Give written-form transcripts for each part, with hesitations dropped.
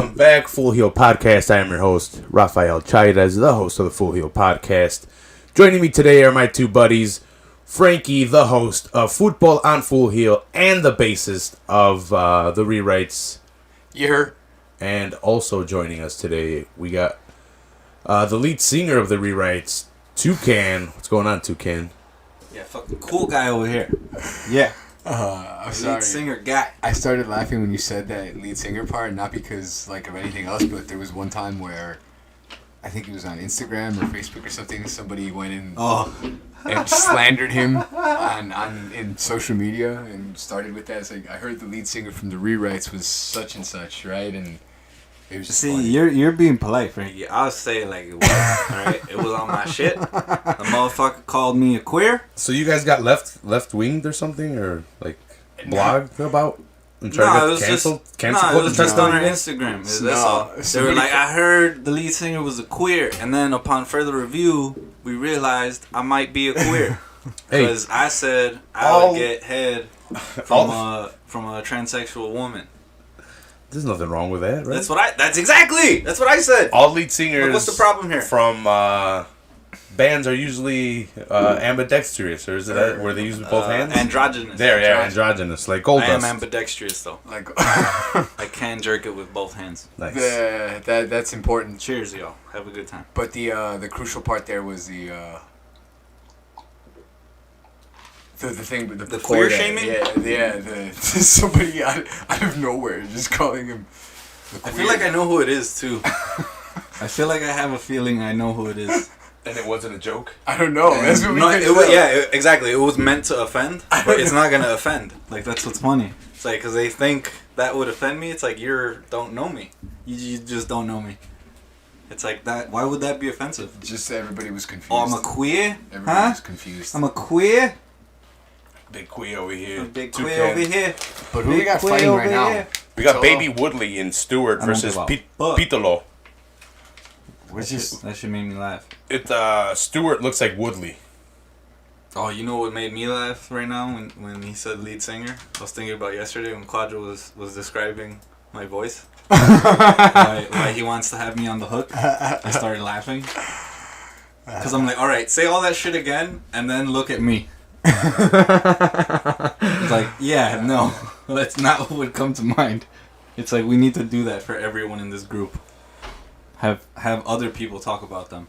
Welcome back, Full Heel Podcast. I am your host, Rafael Chairez, the host of the Full Heel Podcast. Joining me today are my two buddies, Frankie, the host of Football on Full Heel and the bassist of the Rewrites. You're. And also joining us today, we got the lead singer of the Rewrites, Toucan. What's going on, Toucan? Yeah, fucking cool guy over here. Yeah. I'm sorry. Lead singer guy. I started laughing when you said that lead singer part, not because of anything else, but there was one time where I think it was on Instagram or Facebook or something. Somebody went in and slandered him in social media and started with that. It's like, I heard the lead singer from the Rewrites was such and such, right? And it was just funny. You're being polite, Frankie. I'll say it like it was. Alright, it was on my shit. The motherfucker called me a queer. So you guys got left winged or something, or like blogged about? And tried to get canceled? It was just on our Instagram. That's all. They were like, I heard the lead singer was a queer, and then upon further review, we realized I might be a queer. Because I said I would get head from a transsexual woman. There's nothing wrong with that, right? That's what I said. All lead singers. Like, what's the problem here? From bands are usually ambidextrous, or is it that where they use both hands? Androgynous. Androgynous, like Goldust. I am ambidextrous though. Like I can jerk it with both hands. Nice. That's important. Cheers, y'all. Have a good time. But the crucial part there was the thing with the queer shaming. Somebody out of nowhere just calling him. I feel like I know who it is too. I feel like I have a feeling I know who it is. And it wasn't a joke? I don't know. That's what exactly. It was meant to offend, but it's not going to offend. Like, that's what's funny. It's like, because they think that would offend me. It's like, you don't know me. You just don't know me. It's like that. Why would that be offensive? Just everybody was confused. Oh, I'm a queer? Everybody was confused. I'm a queer? Big queer over here. Big queer over here. But who we got fighting right now? We got Baby Woodley and Stewart versus Pitolo. That should make me laugh. Stewart looks like Woodley. Oh, you know what made me laugh right now when he said lead singer? I was thinking about yesterday when Quadro was describing my voice. why he wants to have me on the hook. I started laughing. Because I'm like, alright, say all that shit again and then look at me. It's like, yeah, no. That's not what would come to mind. It's like, we need to do that for everyone in this group. Have other people talk about them,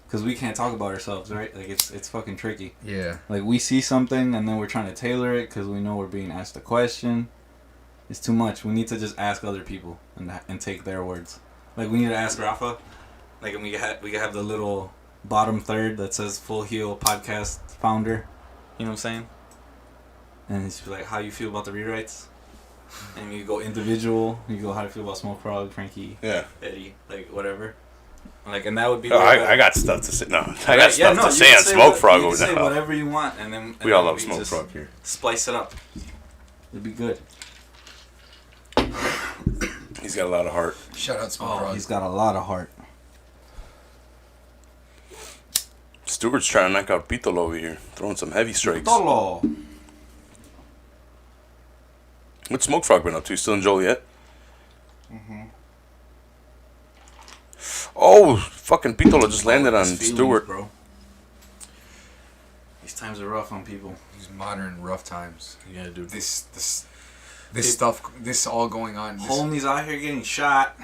because we can't talk about ourselves, right? Like it's fucking tricky. Yeah. Like we see something and then we're trying to tailor it because we know we're being asked a question. It's too much. We need to just ask other people and take their words. Like we need to ask Rafa. Like and we can have the little bottom third that says Full Heel Podcast founder. You know what I'm saying? And he's like, how you feel about the rewrites? And you go individual. You go, how do you feel about Smoke Frog, Frankie, Eddie, like whatever. Like, and that would be. Oh, I got stuff to say. No, I got stuff to say on Smoke Frog over there. Say whatever you want, and then we all love Smoke Frog here. Splice it up. It'd be good. He's got a lot of heart. Shout out Smoke Frog. He's got a lot of heart. Stewart's trying to knock out Pitolo over here, throwing some heavy strikes. Pitolo. What's Smoke Frog been up to? Still in Joliet? Mm-hmm. Oh, fucking Pitolo just landed on Stewart. Bro. These times are rough on people. These modern rough times. You gotta do this stuff. This all going on. Homies out here getting shot.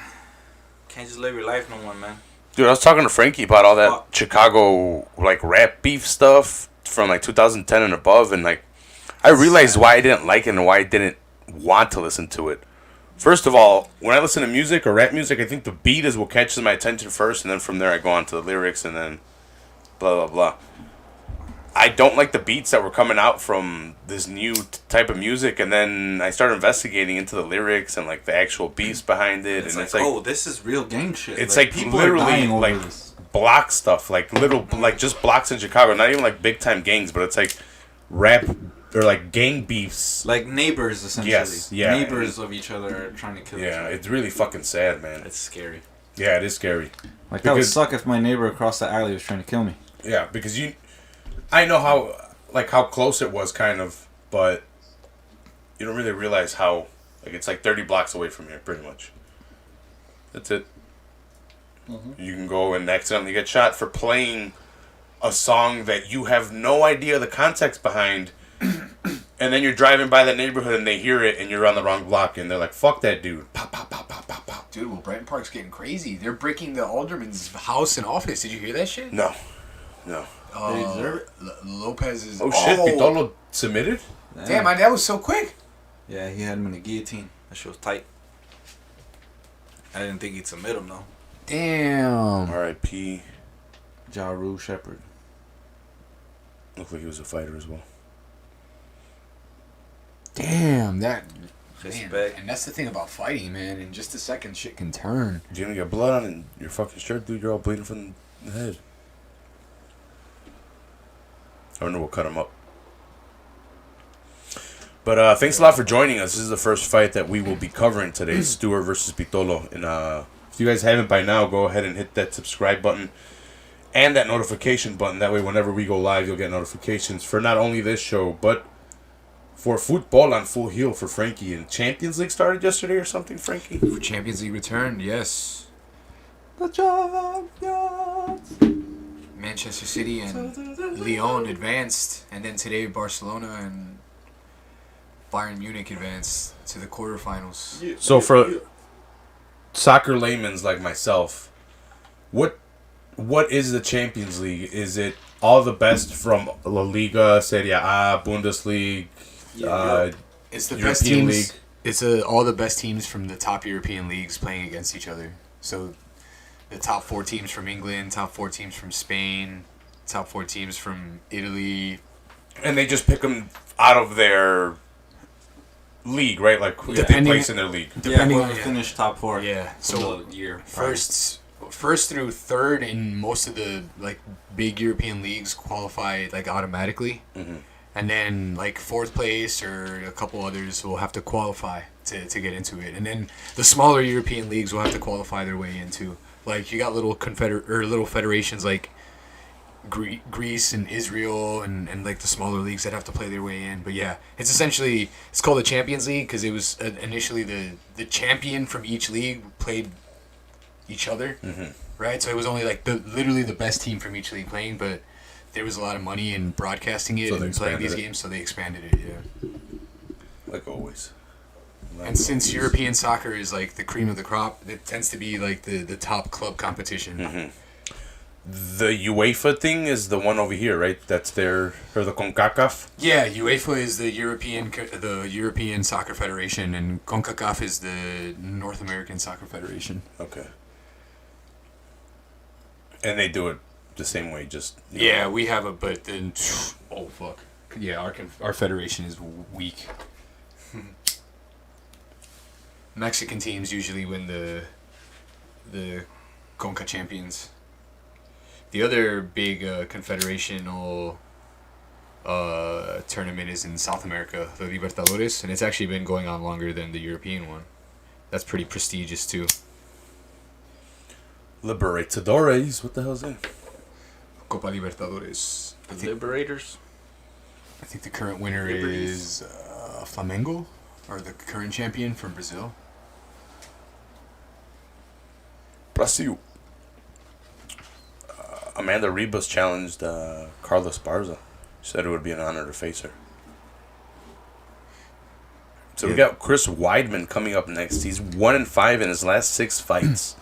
Can't just live your life no more, man. Dude, I was talking to Frankie about all that Chicago like rap beef stuff from like 2010 and above, and like I realized why I didn't like it and why I didn't want to listen to it. First of all, when I listen to music or rap music, I think the beat is what catches my attention first, and then from there I go on to the lyrics, and then blah blah blah. I don't like the beats that were coming out from this new type of music, and then I started investigating into the lyrics and like the actual beats behind it, and it's like, oh, this is real gang shit. It's like people literally like block stuff, like little like just blocks in Chicago, not even like big time gangs, but it's like rap. Or like gang beefs. Like neighbors, essentially. Yes, yeah. Neighbors of each other are trying to kill each other. Yeah, it's really fucking sad, man. It's scary. Yeah, it is scary. Like, that would suck if my neighbor across the alley was trying to kill me. Yeah, because I know how close it was, kind of, but you don't really realize how, like, it's like 30 blocks away from here, pretty much. That's it. You can go and accidentally get shot for playing a song that you have no idea the context behind, and then you're driving by that neighborhood and they hear it and you're on the wrong block and they're like, fuck that dude. Pop, pop, pop, pop, pop, pop. Dude, well, Brighton Park's getting crazy. They're breaking the alderman's house and office. Did you hear that shit? No. They deserve it. Lopez is... Oh, shit, Pitolo submitted? Damn, that was so quick. Yeah, he had him in the guillotine. That shit was tight. I didn't think he'd submit him, though. Damn. R.I.P. Ja Rule Shepherd. Looked like he was a fighter as well. Damn, that... Respect. And that's the thing about fighting, man. In just a second, shit can turn. You're gonna get blood on your fucking shirt, dude. You're all bleeding from the head. I wonder we'll cut him up. But thanks a lot for joining us. This is the first fight that we will be covering today. Stewart versus Pitolo. And if you guys haven't by now, go ahead and hit that subscribe button and that notification button. That way, whenever we go live, you'll get notifications for not only this show, but for football on Full Heel for Frankie. And Champions League started yesterday or something, Frankie? For Champions League return, yes. The champions. Manchester City and Lyon advanced. And then today, Barcelona and Bayern Munich advanced to the quarterfinals. So for soccer laymen's like myself, what is the Champions League? Is it all the best from La Liga, Serie A, Bundesliga, It's the European best teams. League? It's all the best teams from the top European leagues playing against each other. So the top 4 teams from England, top 4 teams from Spain, top 4 teams from Italy. And they just pick them out of their league, right? Like who they place in their league. Depending on on finish top 4. Yeah. So the year First through third in most of the like big European leagues qualify like automatically. Mm-hmm. And then like 4th place or a couple others will have to qualify to get into it. And then the smaller European leagues will have to qualify their way into. Like you got little little federations like Greece and Israel and like the smaller leagues that have to play their way in. But yeah, it's called the Champions League because it was initially the champion from each league played each other, right? So it was only like literally the best team from each league playing, but there was a lot of money in broadcasting it and playing these games, so they expanded it, yeah. Like always. And since European soccer is like the cream of the crop, it tends to be like the top club competition. Mm-hmm. The UEFA thing is the one over here, right? That's or the CONCACAF? Yeah, UEFA is the European Soccer Federation, and CONCACAF is the North American Soccer Federation. Okay. And they do it the same way, just... Yeah, we have but then... Oh, fuck. Yeah, our federation is weak. Mexican teams usually win the CONCA champions. The other big confederational tournament is in South America, the Libertadores, and it's actually been going on longer than the European one. That's pretty prestigious too. Libertadores? What the hell is that? Copa Libertadores. The Liberators. I think the current winner is Flamengo, or the current champion from Brazil. Brazil. Amanda Ribas challenged Carla Esparza. She said it would be an honor to face her. So we got Chris Weidman coming up next. He's 1-5 in his last 6 fights.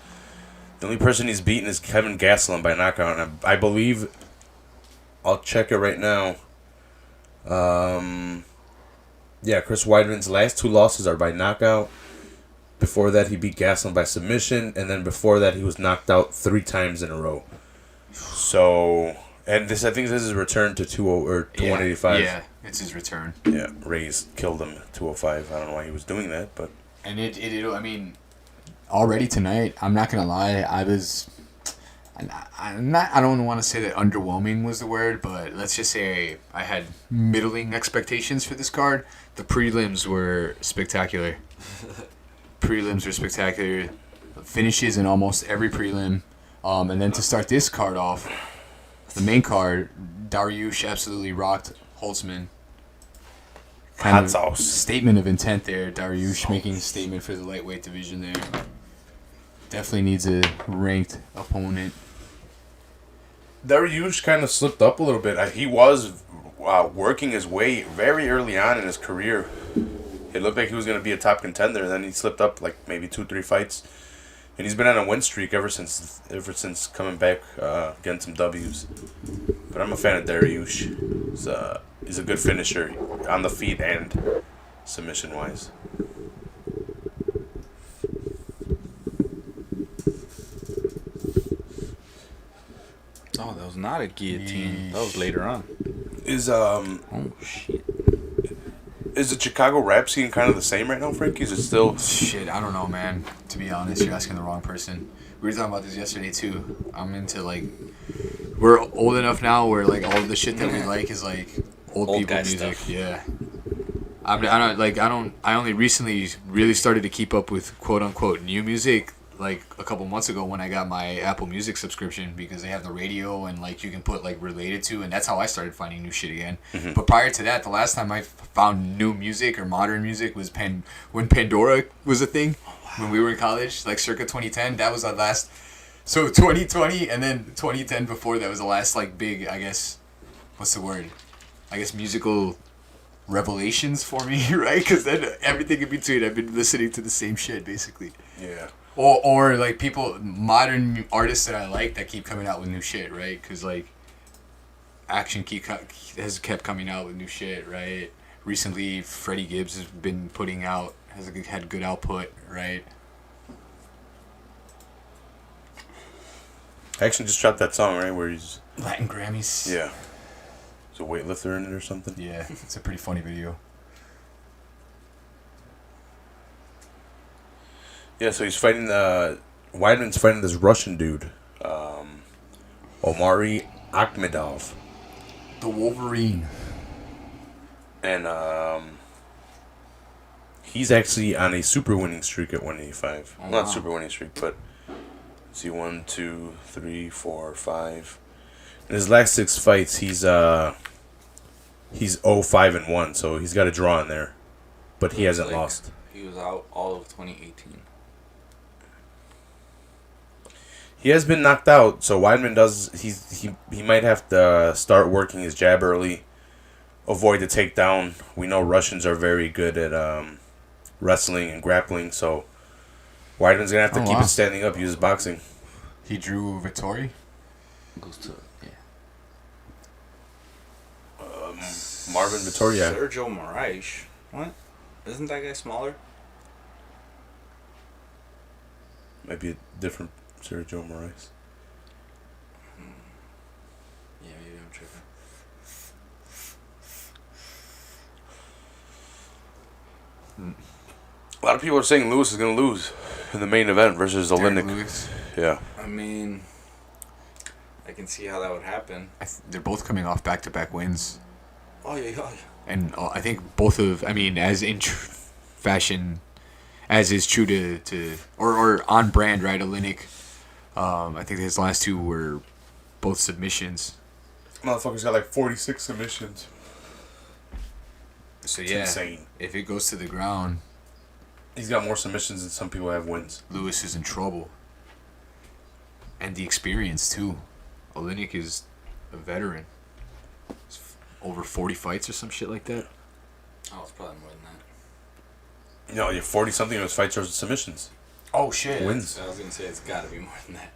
The only person he's beaten is Kevin Gastelum by knockout. And I believe, I'll check it right now. Chris Weidman's last 2 losses are by knockout. Before that, he beat Gastelum by submission, and then before that, he was knocked out 3 times in a row. So, and I think this is his return to 185. Yeah, it's his return. Yeah, Reyes killed him at 205. I don't know why he was doing that, but... And I mean, already tonight, I'm not going to lie, I don't want to say that underwhelming was the word, but let's just say I had middling expectations for this card. The prelims were spectacular. Finishes in almost every prelim. And then to start this card off, the main card, Dariush absolutely rocked Holtzman. Hot sauce. Statement of intent there. Dariush making a statement for the lightweight division there. Definitely needs a ranked opponent. Dariush kind of slipped up a little bit. He was working his way very early on in his career. It looked like he was going to be a top contender. Then he slipped up like maybe 2-3 fights, and he's been on a win streak ever since coming back, getting some W's. But I'm a fan of Dariush. He's a good finisher on the feet and submission wise. Oh, that was not a guillotine. That was later on. Oh shit. Is the Chicago rap scene kind of the same right now, Frankie? Is it still? Shit, I don't know, man. To be honest, you're asking the wrong person. We were talking about this yesterday too. I'm into like, we're old enough now where like all the shit that we like is like old people music. Stuff. Yeah. I only recently really started to keep up with quote unquote new music like a couple months ago when I got my Apple Music subscription because they have the radio and like you can put like related to, and that's how I started finding new shit again. Mm-hmm. But prior to that, the last time I found new music or modern music was when Pandora was a thing. Oh, wow. When we were in college, like circa 2010, that was our last. So 2020 and then 2010 before that was the last like big, I guess, what's the word? I guess musical revelations for me, right? Because then everything in between, I've been listening to the same shit basically. Yeah. Or like modern artists that I like that keep coming out with new shit, right? Because like Action has kept coming out with new shit, right? Recently, Freddie Gibbs has been putting out, had good output, right? Action just dropped that song, right? Where he's Latin Grammys. Yeah. There's a weightlifter in it or something. Yeah, it's a pretty funny video. Yeah, so he's fighting Weidman's fighting this Russian dude, Omari Akhmedov. The Wolverine. And he's actually on a super winning streak at 185. Oh, not super winning streak, but let's see, 1, 2, 3, 4, 5. In his last 6 fights, he's 0-5-1, so he's got a draw in there, but he hasn't lost. He was out all of 2018. He has been knocked out, so Weidman he might have to start working his jab early, avoid the takedown. We know Russians are very good at wrestling and grappling, so Weidman's gonna have to keep it standing up, use his boxing. He drew Vittori. Goes to Marvin Vittori. Sergio Moraes. What? Isn't that guy smaller? Might be a different Sergio Moraes. Yeah, maybe I'm tripping. A lot of people are saying Lewis is going to lose in the main event versus Oleinik. Yeah. I mean, I can see how that would happen. They're both coming off back-to-back wins. Oh, yeah. And I think as in fashion, as is true to or on brand, right? Oleinik, I think his last 2 were both submissions. Motherfucker's got like 46 submissions. So it's insane. If it goes to the ground, he's got more submissions than some people have wins. Lewis is in trouble. And the experience too. Oleinik is a veteran. It's over 40 fights or some shit like that. Oh, it's probably more than that. No, you're 40 something of his fights are submissions. Oh shit. Wins. I was gonna say it's gotta be more than that.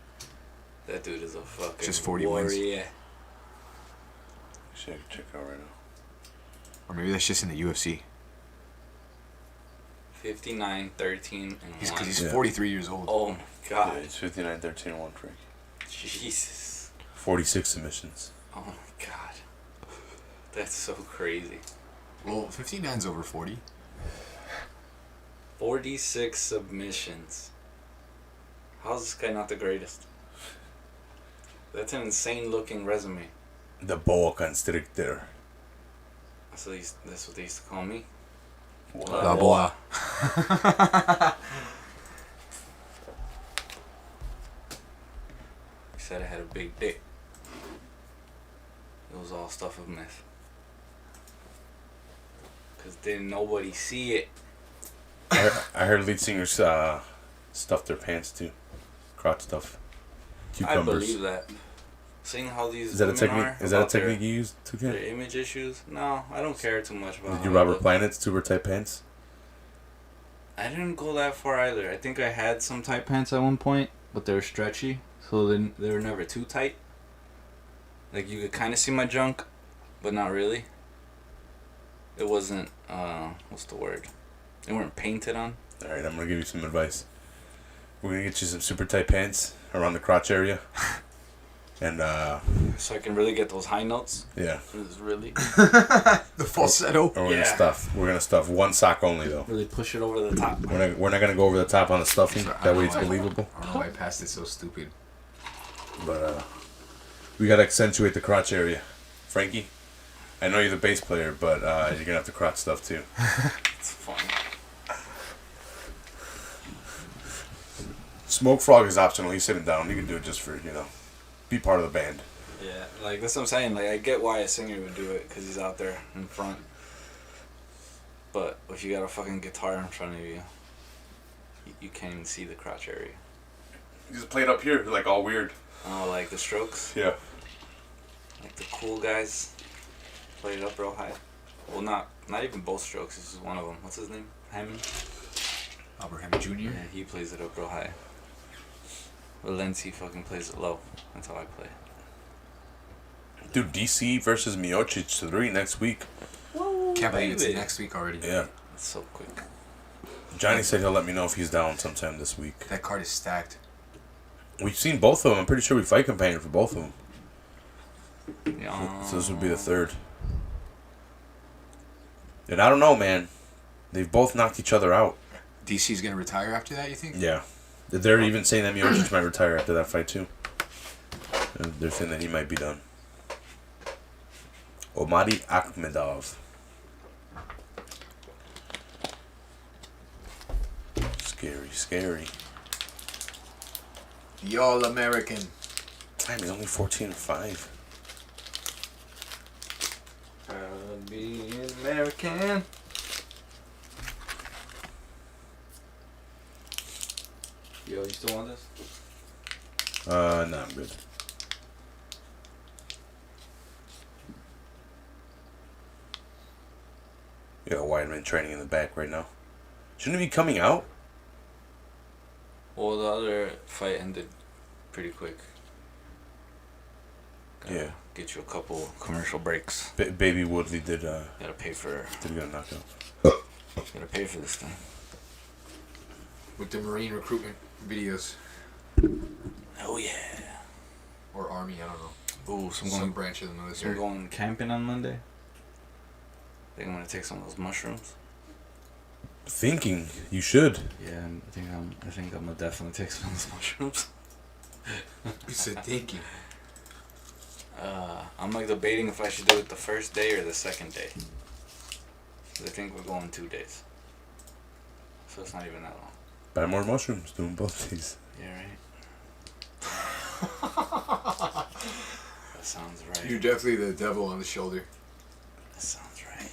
That dude is a fucking just 40 warrior. wins. Yeah. Check out right now. Or maybe that's just in the UFC. 59, 13, and 1. Because he's 43 years old. Oh my god. Yeah, it's 59, 13, and 1, Frank. Jesus. 46 submissions. Oh my god. That's so crazy. Well, 59's over 40. 46 submissions. How's this guy not the greatest? That's an insane looking resume. The Balkanstriker. That's what they used to call me. La boa. He said I had a big dick. It was all stuff of myth. Cause didn't nobody see it. I heard lead singers stuff their pants too. crotch stuff. I Cucumbers. believe that. Seeing how these Is that a women technique? are Is that a about their- technique you use? Their image issues? No, I don't care too much about. Did you how Robert they look. Planet's tuber tight pants? I didn't go that far either. I think I had some tight pants at one point, but they were stretchy, so they were never too tight. Like you could kind of see my junk, but not really. It wasn't. What's the word? They weren't painted on. All right, I'm gonna give you some advice. We're gonna get you some super tight pants around the crotch area, and So I can really get those high notes. yeah. It's really. The falsetto. Or we're Yeah. gonna stuff. We're gonna stuff one sock only though. Really push it over the top. We're not gonna go over the top on the stuffing. Sorry, I That don't way know it's why. believable. I don't know why I passed it so stupid. But we gotta accentuate the crotch area. Frankie, I know you're the bass player, but you're gonna have to crotch stuff too. It's fun. Smoke Frog is optional. He's sitting down. You can do it just for be part of the band. Yeah, like that's what I'm saying. Like I get why a singer would do it because he's out there in front. But if you got a fucking guitar in front of you, you can't even see the crotch area. You just play it up here, like all weird. Oh, like the Strokes, Yeah. like the cool guys, play it up real high. Well, not even both Strokes. It's just one of them. What's his name? Hammond. Albert Hammond Jr. Yeah, he plays it up real high. Valenci fucking plays it low. That's how I play. Dude, DC versus Miocic 3 next week. Can't believe it's baby. next week already. Yeah. It's so quick. Johnny said he'll let me know if he's down sometime this week. That card is stacked. We've seen both of them. I'm pretty sure we fight companion for both of them. Yeah. So this would be the third. And I don't know, man. They've both knocked each other out. DC's gonna retire after that, you think? Yeah. They're even saying that Miocic might retire after that fight, too. And they're saying that he might be done. Omari Akhmedov. Scary, scary. The All-American. Damn, he's only 14-5. Proud to be an American. Yo, you still want this? No, I'm good. You got Weidman training in the back right now. Shouldn't he be coming out? Well, the other fight ended pretty quick. Yeah. Get you a couple commercial breaks. Baby Woodley did Gotta pay for. get a knockout. Gotta pay for this thing. With the Marine recruitment videos. Oh yeah. Or Army, I don't know. Ooh, so I'm Some going. branch of the So I'm military. going camping on Monday. Think I'm gonna take some of those mushrooms. Thinking you should. Yeah, I think I'm gonna definitely take some of those mushrooms. You said thinking. I'm like debating if I should do it the first day or the second day. 'Cause I think we're going 2 days. So it's not even that long. Buy more mushrooms. Do them both days. Yeah, right? That sounds right. You're definitely the devil on the shoulder. That sounds right.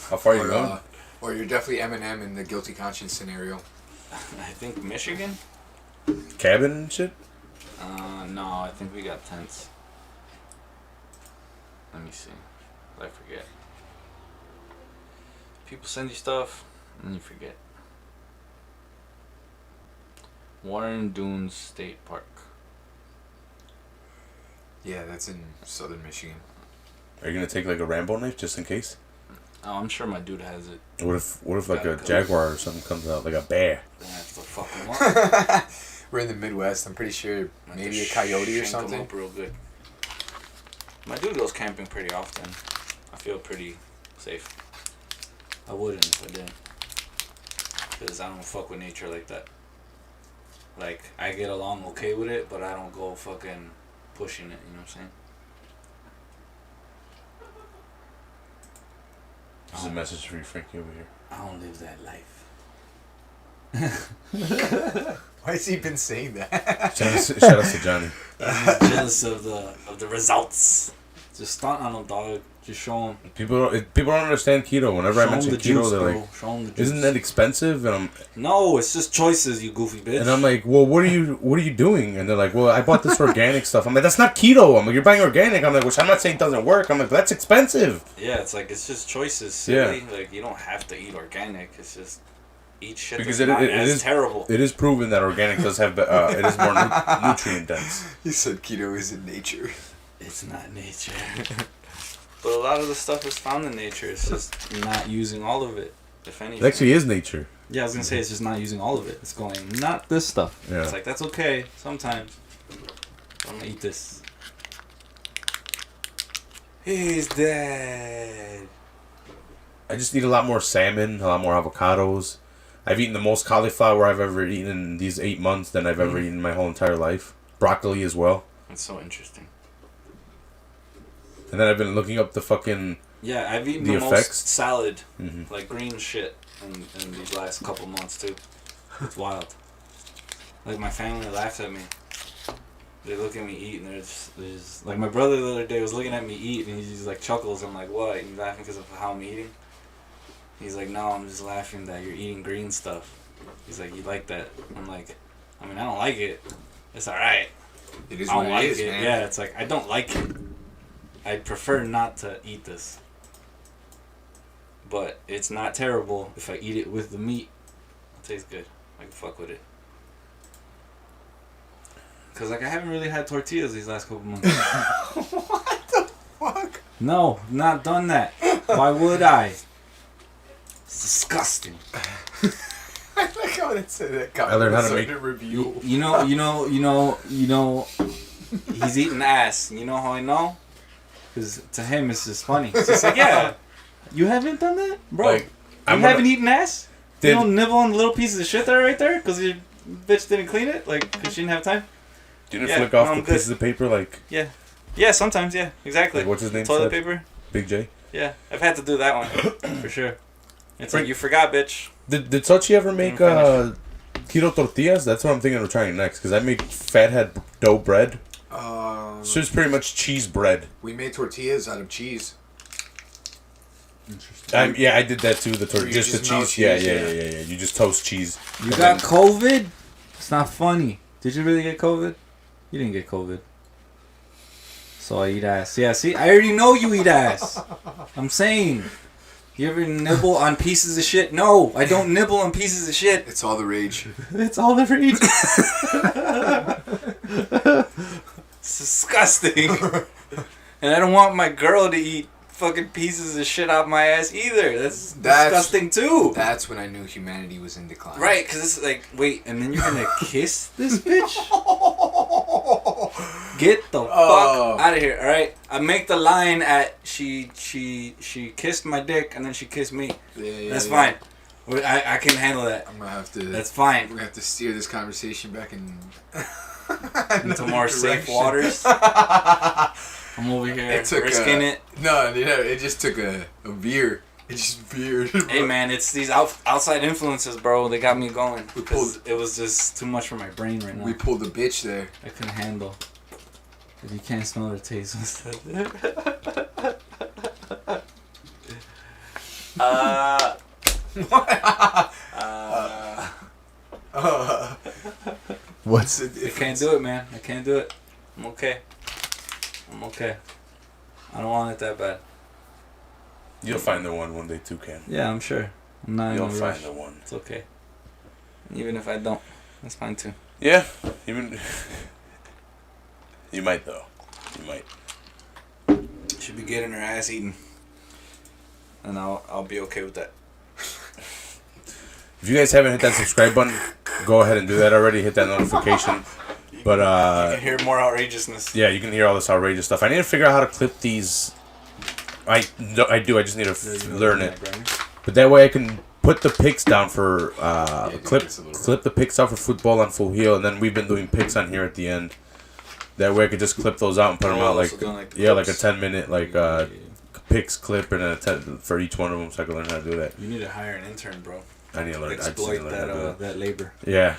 How far are you Or, going? or you're definitely Eminem in the guilty conscience scenario. I think Michigan? Cabin and shit? No, I think we got tents. Let me see. I forget. People send you stuff, and you forget. Warren Dunes State Park. Yeah, that's in southern Michigan. Are you gonna take like a Rambo knife just in case? Oh, I'm sure my dude has it. What if like Gotta a go. jaguar or something comes out, like a bear? Then I have to fuck him up. We're in the Midwest. I'm pretty sure I have maybe to a coyote or shank him something. up real good. My dude goes camping pretty often. I feel pretty safe. I wouldn't if I didn't. Because I don't fuck with nature like that. Like, I get along okay with it, but I don't go fucking pushing it, you know what I'm saying? There's a message for you, Frankie, over here. I don't live that life. Why has he been saying that? Shout out to Johnny. I'm jealous of the results. Just stunt on them, dog. Just show them. People don't understand keto. Whenever I mention keto, they're like, show them the juice. "Isn't that expensive?" And no, it's just choices, you goofy bitch. And I'm like, "Well, what are you doing?" And they're like, "Well, I bought this organic stuff." I'm like, "That's not keto." I'm like, "You're buying organic." I'm like, "Which I'm not saying doesn't work." I'm like, "That's expensive." Yeah, it's like it's just choices. Silly. Yeah. Like you don't have to eat organic. It's just eat shit because it is terrible. It is proven that organic does have it is more nutrient dense. He said keto isn't nature. It's not nature. But a lot of the stuff is found in nature. It's just not using all of it, if anything. It actually is nature. Yeah, I was going to say it's just not using all of it. It's going, not this stuff. Yeah. It's like, that's okay sometimes. I'm going to eat this. He's dead. I just eat a lot more salmon, a lot more avocados. I've eaten the most cauliflower I've ever eaten in these 8 months than I've ever eaten in my whole entire life. Broccoli as well. That's so interesting. And then I've been looking up the fucking... Yeah, I've eaten the most salad, like green shit, in these last couple months, too. It's wild. Like, my family laughs at me. They look at me eat, and they're just... Like, my brother the other day was looking at me eat, and he just, like, chuckles. I'm like, what? You laughing because of how I'm eating? He's like, no, I'm just laughing that you're eating green stuff. He's like, you like that? I'm like, I mean, I don't like it. It's alright. It is what it is, man. Yeah, it's like, I don't like it. I'd prefer not to eat this. But it's not terrible if I eat it with the meat. It tastes good. I can fuck with it. Because, like, I haven't really had tortillas these last couple months. What the fuck? No, not done that. Why would I? It's disgusting. I like how it said that. I learned how to make a review. You know, he's eating ass. You know how I know? Because to him, it's just funny. It's just like, yeah, you haven't done that? Bro, like, you haven't eaten ass? You don't nibble on the little pieces of shit that are right there? Because your bitch didn't clean it? Like, because she didn't have time? You didn't flick off the pieces of paper, like... Yeah. Yeah, sometimes, yeah. Exactly. Like, what's his name? Toilet paper? Big J? Yeah. I've had to do that one. For sure. It's like, you forgot, bitch. Did Sochi ever make keto tortillas? That's what I'm thinking of trying next. Because I made fathead dough bread. So it's pretty much cheese bread. We made tortillas out of cheese. Interesting. Yeah, I did that too. Just the cheese. Yeah. You just toast cheese. You got COVID? It's not funny. Did you really get COVID? You didn't get COVID. So I eat ass. Yeah, see, I already know you eat ass. I'm saying. You ever nibble on pieces of shit? No, I don't nibble on pieces of shit. It's all the rage. It's all the rage. It's disgusting. And I don't want my girl to eat fucking pieces of shit out my ass either. That's disgusting too. That's when I knew humanity was in decline. Right, because it's like, wait, and then you're gonna kiss this bitch? Get the fuck out of here, alright? I make the line at she kissed my dick and then she kissed me. Yeah, that's fine. I can handle that. I'm gonna have to. That's fine. We're gonna have to steer this conversation back into more safe waters. I'm over here risking it. No, it just took a veer. It just veered. Hey man, it's these outside influences, bro. They got me going. It was just too much for my brain right now. We pulled the bitch there. I couldn't handle. If you can't smell the taste, what's the difference? I can't do it, man. I can't do it. I'm okay. I don't want it that bad. You'll find the one day too, Ken. Yeah, I'm sure. I'm not. You'll find the one. It's okay. Even if I don't, that's fine too. Yeah, even. You might though. You might. Should be getting her ass eaten, and I'll be okay with that. If you guys haven't hit that subscribe button, go ahead and do that already. Hit that notification. But you can hear more outrageousness. Yeah, you can hear all this outrageous stuff. I need to figure out how to clip these. I do. I just need to learn it. But that way I can put the picks down for clip the picks out for football on Full Heel, and then we've been doing picks on here at the end. That way I could just clip those out and put them out like like a 10-minute picks clip and a 10 for each one of them, so I can learn how to do that. You need to hire an intern, bro. I need to learn. Exploit that labor. Yeah.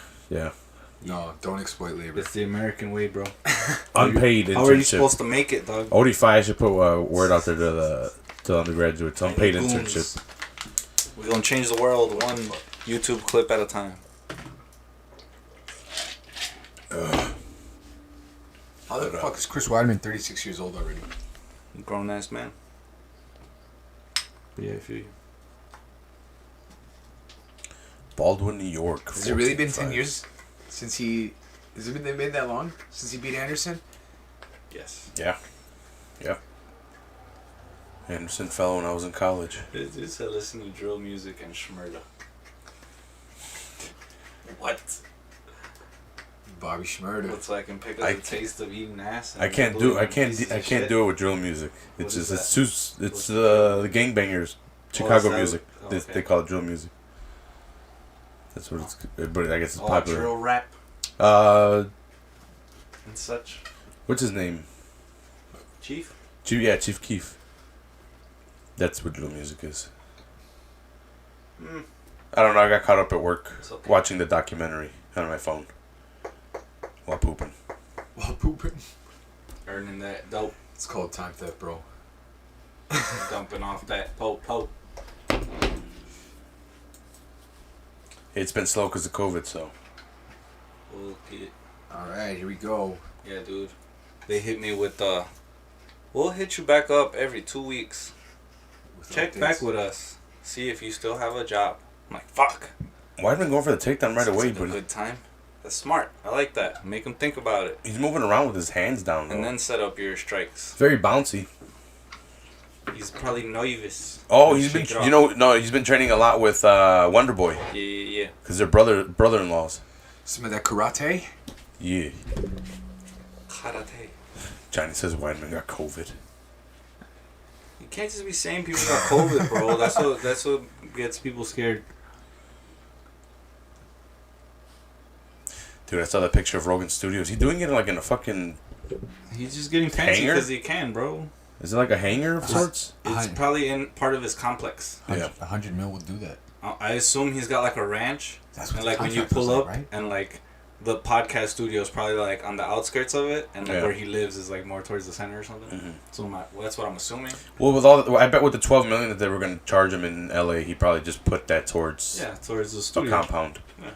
No, don't exploit labor. It's the American way, bro. Unpaid internship. How are you supposed to make it, dog? OD5 should put a word out there to the undergraduates. Unpaid internship. We're gonna change the world one YouTube clip at a time. How the fuck is Chris Weidman 36 years old already? Grown ass man. But yeah, I feel you. Baldwin, New York. Has it really been 14-5. 10 years since he... Has it been that long since he beat Anderson? Yes. Yeah. Yep. Anderson fell when I was in college. It said listen to drill music and Shmurda. What? Bobby Shmurda. What's so I can pick up the taste of eating ass? And I can't do it with drill music. It's just it's the gangbangers, Chicago music. Oh, okay. They call it drill music. That's what it's. But I guess it's popular. Drill rap. And such. What's his name? Chief. Chief Keef. That's what drill music is. I don't know. I got caught up at work watching the documentary on my phone while pooping. Earning that dope. It's called time theft, bro. Dumping off that pope. It's been slow because of COVID, so. Okay. Alright, here we go. Yeah, dude. They hit me with we'll hit you back up every 2 weeks. Check back with us. See if you still have a job. I'm like, fuck. Why didn't go for the takedown right away? But a good time. That's smart. I like that. Make him think about it. He's moving around with his hands down, though. And then set up your strikes. Very bouncy. He's probably nervous. Oh, he's been he's been training a lot with Wonder Boy. Yeah. Because they're brother-in-laws. Some of that karate? Yeah. Karate. Johnny says Weidman got COVID. You can't just be saying people got COVID, bro. That's what gets people scared. Dude, I saw that picture of Rogan Studios. He's doing it like in a fucking... He's just getting fancy hangar? because he can, bro. Is it like a hangar of sorts? It's probably in part of his complex. Yeah. 100 mil will do that. I assume he's got like a ranch. That's what and the like when you contract was pull like, up right? and like the podcast studio is probably like on the outskirts of it, and like where he lives is like more towards the center or something. Mm-hmm. So that's what I'm assuming. Well, I bet with the $12 million that they were going to charge him in LA, he probably just put that towards towards the a studio compound. Yeah.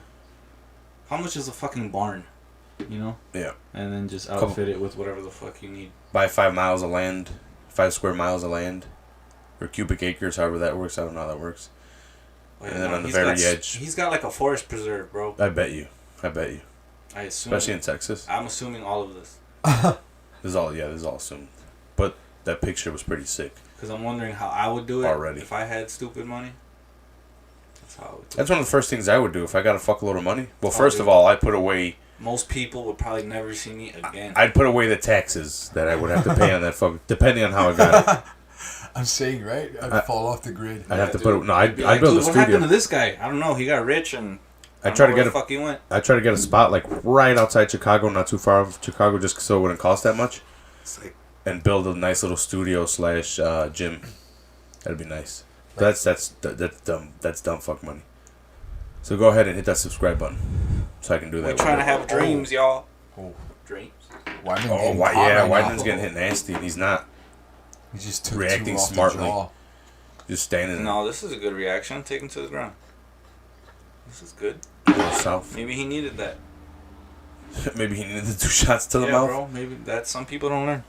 How much is a fucking barn? You know? Yeah. And then just outfit it with whatever the fuck you need. Buy 5 miles of land, 5 square miles of land, or cubic acres, however that works. I don't know how that works. And then on the very edge, he's got like a forest preserve, bro. I bet you. I assume. Especially in Texas. I'm assuming all of this. This is all assumed. But that picture was pretty sick. Because I'm wondering how I would do it already. If I had stupid money. That's how I would do it. That's one of the first things I would do if I got a fuckload of money. Well, first of all, I put away... Most people would probably never see me again. I'd put away the taxes that I would have to pay on that fuck, depending on how I got it. I'm saying, right? I'd fall off the grid. I'd have to put... No, I'd build a what studio. happened to this guy? I don't know. He got rich and... I try to get fuck he went. I try to get a spot like right outside Chicago, not too far of Chicago, just so it wouldn't cost that much. It's like, and build a nice little studio / gym. That'd be nice. That's dumb. That's dumb fuck money. So go ahead and hit that subscribe button, so I can do that. We're trying to have dreams, y'all. Dreams. Weidman's getting hit nasty, and he's not. He just took reacting two off the smartly. jaw. Just standing. No, this is a good reaction. Take him to the ground. This is good. South. Maybe he needed that. Maybe he needed the 2 shots to the mouth. Bro. Maybe that some people don't learn.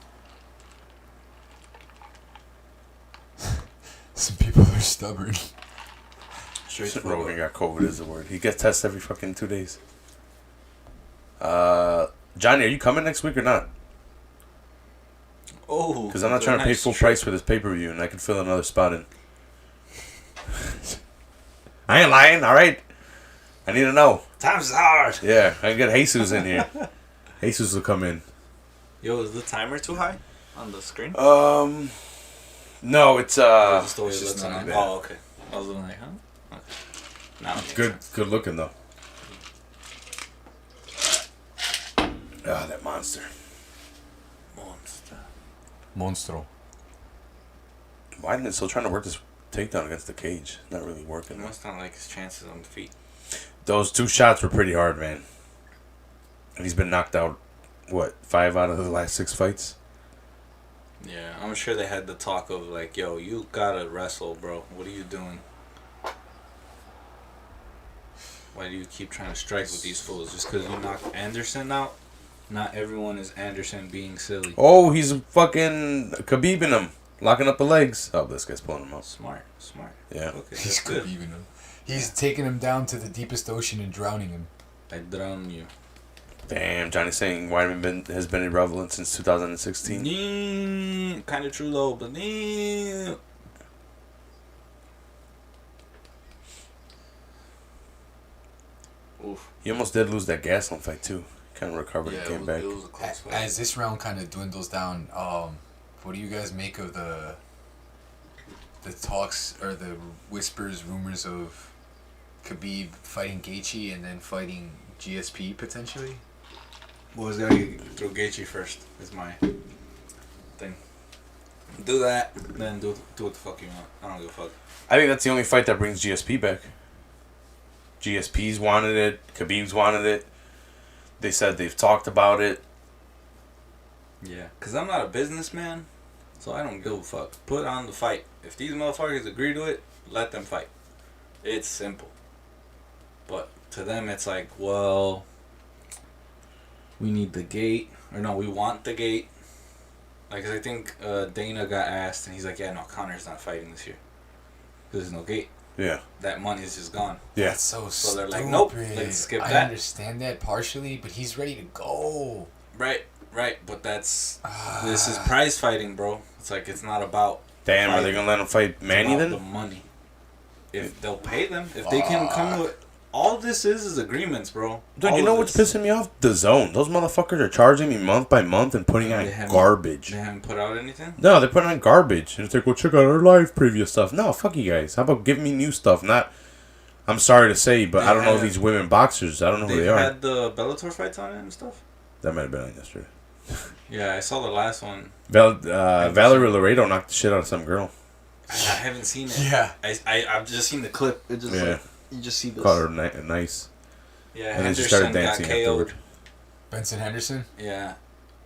Some people are stubborn. Rogan got COVID is the word. He gets tested every fucking 2 days. Johnny, are you coming next week or not? Oh. Because I'm not trying to pay full price for this pay-per-view, and I can fill another spot in. I ain't lying, all right? I need to know. Times is hard. Yeah, I can get Jesus in here. Jesus will come in. Yo, is the timer too high on the screen? No, it's Just the way it's it just looks not on. bad. Oh, okay. I was like, huh? Okay. Now it makes sense. good looking though. Ah, that monster. Monstro. Weidman's still trying to work this takedown against the cage. Not really It working. must not like his chances on the feet. Those 2 shots were pretty hard, man. And he's been knocked out, what, 5 out of the last 6 fights? Yeah, I'm sure they had the talk of like, yo, you gotta wrestle, bro. What are you doing? Why do you keep trying to strike with these fools? Just because you knocked Anderson out? Not everyone is Anderson being silly. Oh, he's fucking Khabibing him. Locking up the legs. Oh, this guy's pulling him up. Smart. Yeah. Okay, He's good. Khabibing him. He's taking him down to the deepest ocean and drowning him. I drown you. Damn, Johnny's saying Weidman has been irrelevant since 2016. Kind of true though, but oof. He almost did lose that Gastelum fight too. Kind of recovered and came back. It was a close fight. As this round kind of dwindles down, what do you guys make of the talks or the whispers, rumors of Khabib fighting Gaethje and then fighting GSP potentially? Well, it's gotta get through Gaethje first. Is my thing. Do that, then do what the fuck you want. I don't give a fuck. I think that's the only fight that brings GSP back. GSP's wanted it. Khabib's wanted it. They said they've talked about it. Yeah, cause I'm not a businessman, so I don't give a fuck. Put on the fight. If these motherfuckers agree to it, let them fight. It's simple. But to them, it's like, well, we need the gate, or no, we want the gate. Like, 'cause I think Dana got asked, and he's like, yeah, no, Connor's not fighting this year. 'Cause there's no gate. Yeah. That money is just gone. Yeah. That's so So they're stupid. like, nope, let's skip I that. understand that partially, but he's ready to go. Right, but this is prize fighting, bro. It's like, it's not about Damn, are they fighting. going to let him fight Manny About then? the money. If they'll pay them, if they can come to it. All this is agreements, bro. Dude, all you know of what's this. pissing me off? The Zone. Those motherfuckers are charging me month by month and putting on They haven't- garbage. They haven't put out anything? No, they're putting on garbage. And it's like, well, check out our live preview stuff. No, fuck you guys. How about giving me new stuff? Not, I'm sorry to say, but They I don't know have- these women boxers. I don't know who They they are. had the Bellator fights on it and stuff? That might have been on yesterday. Yeah, I saw the last one. Valerie Laredo knocked the shit out of some girl. I haven't seen it. Yeah. I've just seen the clip. It just Yeah. you just see this. Caught her nice. Yeah, And then she Henderson started got dancing KO'd. afterward. Benson Henderson? Yeah.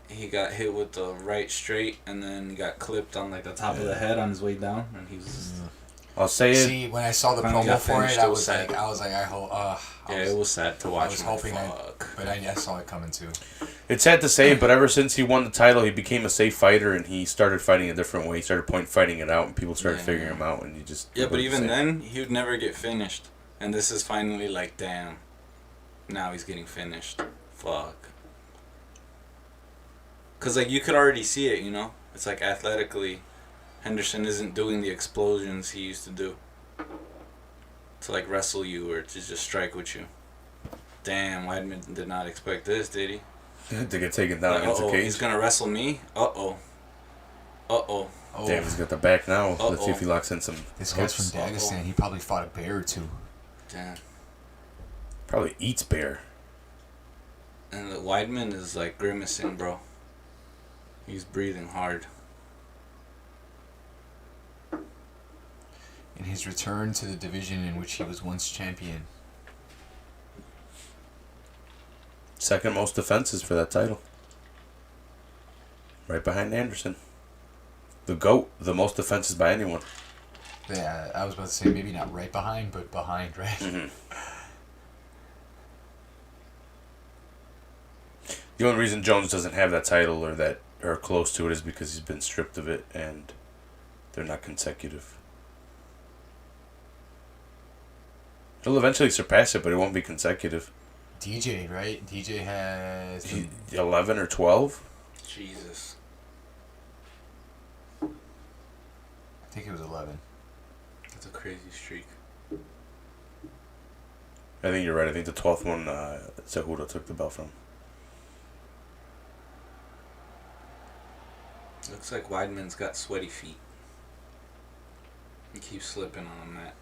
He got hit with the right straight and then got clipped on like the top of the head on his way down, and he was just, I'll say it. See, when I saw the Finally promo got for finished, it, I it was was sad. like, I hope. it was sad to watch. I was him. hoping Fuck. but I saw it coming too. It's sad to say, but ever since he won the title, he became a safe fighter, and he started fighting a different way. He started point fighting it out, and people started figuring him out, and he just... Yeah, but even same. then, he would never get finished. And this is finally like, damn, now he's getting finished. Fuck. Because, like, you could already see it, you know? It's like, athletically, Henderson isn't doing the explosions he used to do. To, like, wrestle you or to just strike with you. Damn, Weidman did not expect this, did he? To get taken down Like, against the cage. he's going to wrestle me? Uh-oh. Oh, Damn, he's got the back now. Let's see if Uh-oh. he locks in some this guy's hooks. from Dagestan. He probably fought a bear or two. Damn. Probably eats bear. And the Weidman is, like, grimacing, bro. He's breathing hard. In his return to the division in which he was once champion. Second most defenses for that title. Right behind Anderson. The GOAT, the most defenses by anyone. Yeah, I was about to say maybe not right behind, but behind, right? Mm-hmm. The only reason Jones doesn't have that title or close to it is because he's been stripped of it and they're not consecutive. He'll eventually surpass it, but it won't be consecutive. DJ, right? DJ has... 11 or 12? Jesus. I think it was 11. That's a crazy streak. I think you're right. I think the 12th one, Cejudo took the belt from. Looks like Weidman's got sweaty feet. He keeps slipping on that.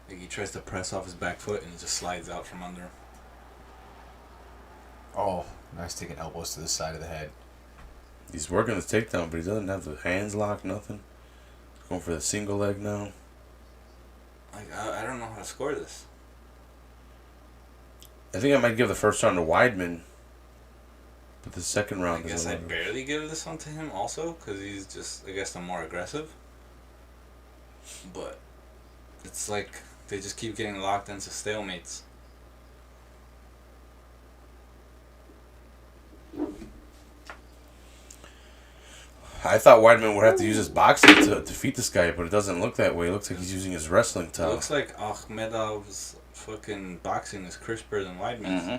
Like he tries to press off his back foot and it just slides out from under him. Oh, nice taking elbows to the side of the head. He's working the takedown, but he doesn't have the hands locked, nothing. He's going for the single leg now. Like, I don't know how to score this. I think I might give the first round to Weidman. But the second round I guess I'd barely give this one to him also, because he's just, I guess, the more aggressive. But it's like they just keep getting locked into stalemates. I thought Weidman would have to use his boxing to defeat this guy, but it doesn't look that way. It looks like he's using his wrestling It style. looks like Akhmedov's fucking boxing is crisper than Weidman's. Mm-hmm.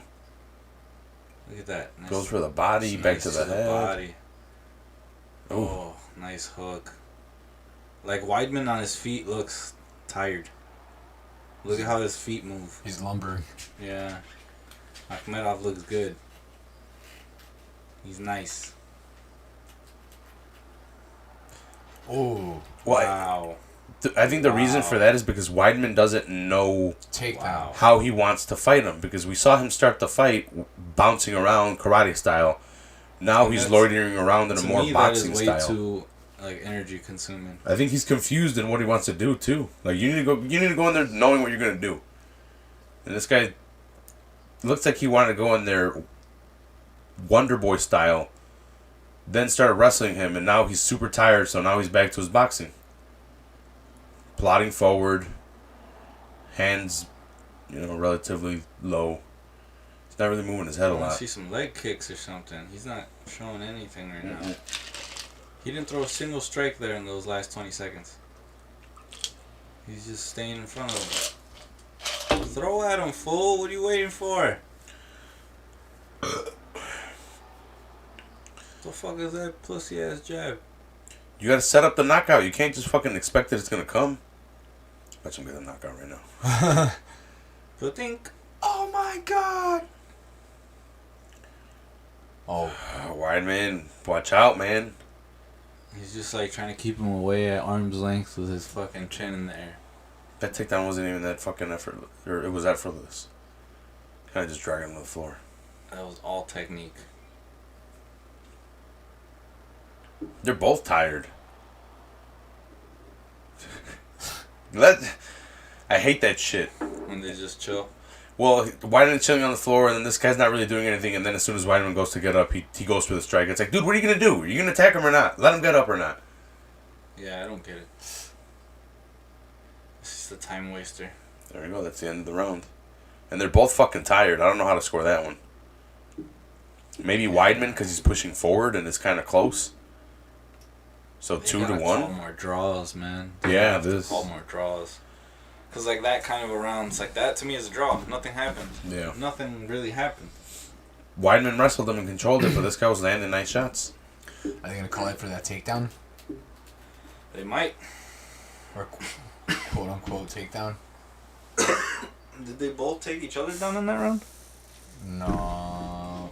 Look at that. Nice, Goes for the body, back nice to the head. body. Ooh. Oh, nice hook. Like Weidman on his feet looks tired. Look at how his feet move. He's lumbering. Yeah. Akhmedov looks good. He's nice. Oh. Well, Wow. I think the reason for that is because Weidman doesn't know Takedown. how he wants to fight him. Because we saw him start the fight bouncing around karate style. Now he's loitering around in a more boxing style. That is way too like energy consuming. I think he's confused in what he wants to do too. Like you need to go in there knowing what you're gonna do. And this guy looks like he wanted to go in there Wonder Boy style, then started wrestling him, and now he's super tired, so now he's back to his boxing. Plodding forward, hands, relatively low. He's not really moving his head a I want lot. to see some leg kicks or something. He's not showing anything right now. He didn't throw a single strike there in those last 20 seconds. He's just staying in front of him. Throw at him, fool. What are you waiting for? The fuck is that pussy ass jab? You gotta set up the knockout. You can't just fucking expect that it's gonna come. Watch him get a knockout right now. But think. Oh my god. Oh. Weidman, watch out, man. He's just like trying to keep him away at arm's length with his fucking chin in the air. That takedown wasn't even that fucking effortless. Or it was effortless. Kind of just dragging him to the floor. That was all technique. They're both tired. I hate that shit. When they just chill. Well, Weidman's chilling on the floor, and then this guy's not really doing anything, and then as soon as Weidman goes to get up, he goes for the strike. It's like, dude, what are you going to do? Are you going to attack him or not? Let him get up or not? Yeah, I don't get it. It's just a time waster. There we go. That's the end of the round. And they're both fucking tired. I don't know how to score that one. Maybe Weidman, because he's pushing forward and it's kind of close. So They 2-1. Call more draws, man. Yeah, this. Call more draws. Because, like, that kind of a round, like, that to me is a draw. Nothing happened. Yeah. Nothing really happened. Weidman wrestled him and controlled it, but this guy was landing nice shots. Are they going to call it for that takedown? They might. Or quote-unquote takedown? Did they both take each other down in that round? No.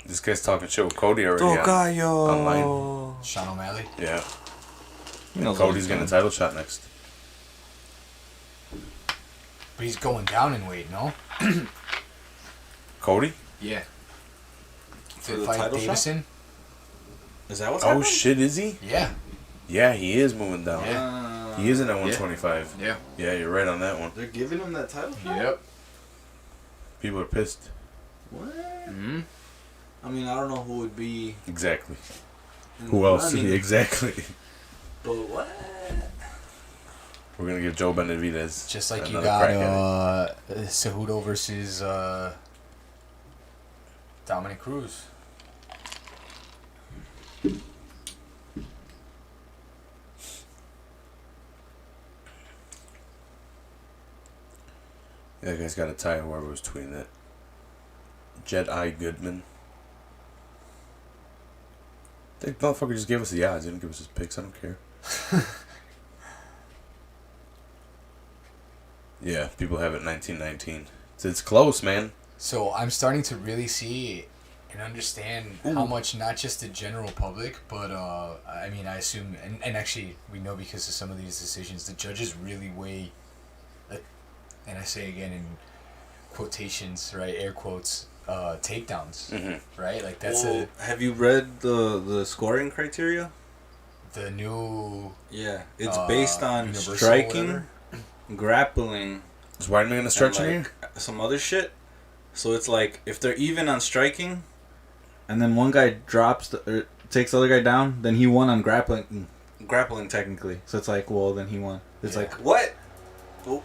This guy's talking shit with Cody already online. Sean O'Malley? Yeah. He knows Cody's what getting a he's title shot next. But he's going down in weight, no? Cody? Yeah. For To the fight title Davison? doing? Is that what's Oh happening? shit, is he? Yeah. Yeah, he is moving down. Yeah. He is in at 125. Yeah. Yeah, you're right on that one. They're giving him that title shot? Yep. People are pissed. What? Mm-hmm. I mean, I don't know who would be... Exactly. in Who the else? running, Exactly. But what? We're gonna give Joe Benavidez Just like you another crack got at it. Cejudo versus Dominic Cruz. Yeah, that guy's got a tie. Whoever was tweeting it. Jedi Goodman. That motherfucker just gave us the odds. He didn't give us his picks. I don't care. Yeah, people have it 1919. It's close, man. So I'm starting to really see and understand how much not just the general public, but I mean, I assume, and actually we know because of some of these decisions, the judges really weigh, and I say again in quotations, right, air quotes, takedowns, right? Like that's Have you read the scoring criteria? the new Yeah, it's based on universal striking, whatever. grappling. Is Weidman gonna stretch in here? Some other shit. So it's like if they're even on striking, and then one guy or takes the other guy down, then he won on grappling. Grappling technically. So it's like, well, then he won. It's like what? Well,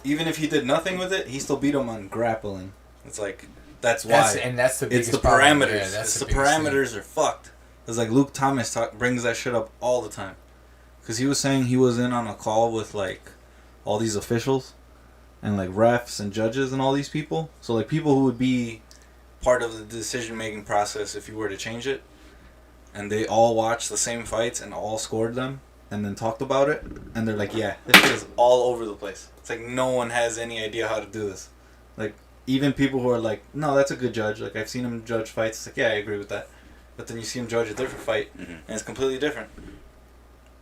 even if he did nothing with it, he still beat him on grappling. It's like that's why. That's the biggest it's the problem. parameters. Yeah, the parameters are fucked. It's like Luke Thomas brings that shit up all the time, because he was saying he was in on a call with like all these officials, and like refs and judges and all these people. So like people who would be part of the decision making process if you were to change it, and they all watched the same fights and all scored them and then talked about it, and they're like, yeah, this shit is all over the place. It's like no one has any idea how to do this. Like even people who are like, no, that's a good judge. Like I've seen him judge fights. It's like, yeah, I agree with that. But then you see him judge a different fight, and it's completely different.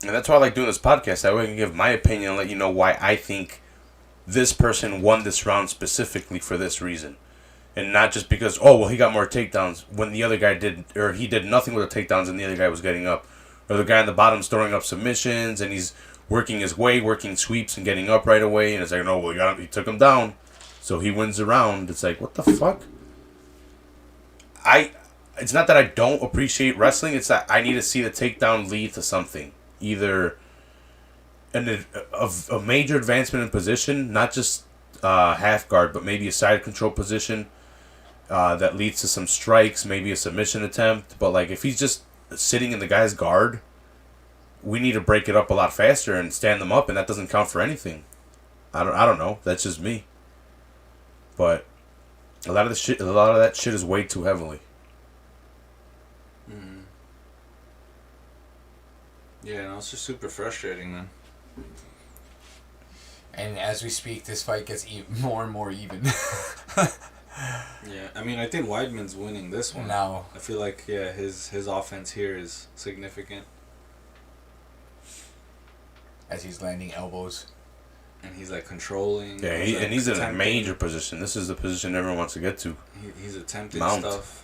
And that's why I like doing this podcast. That way I can give my opinion and let you know why I think this person won this round specifically for this reason. And not just because, oh, well, he got more takedowns when the other guy did, or he did nothing with the takedowns and the other guy was getting up. Or the guy on the bottom's throwing up submissions and he's working his way, working sweeps and getting up right away. And it's like, no, well, he took him down, so he wins the round. It's like, what the fuck? It's not that I don't appreciate wrestling. It's that I need to see the takedown lead to something. Either a major advancement in position, not just half guard, but maybe a side control position that leads to some strikes, maybe a submission attempt. But like if he's just sitting in the guy's guard, we need to break it up a lot faster and stand them up, and that doesn't count for anything. I don't know. That's just me. But a lot of that shit is weighed too heavily. Yeah, no, it's just super frustrating, man. And as we speak, this fight gets more and more even. Yeah, I mean, I think Weidman's winning this one. Now, I feel like, yeah, his offense here is significant. as he's landing elbows. And he's, like, controlling. Yeah, he's in a major position. This is the position everyone wants to get to. He's attempting Mount. stuff.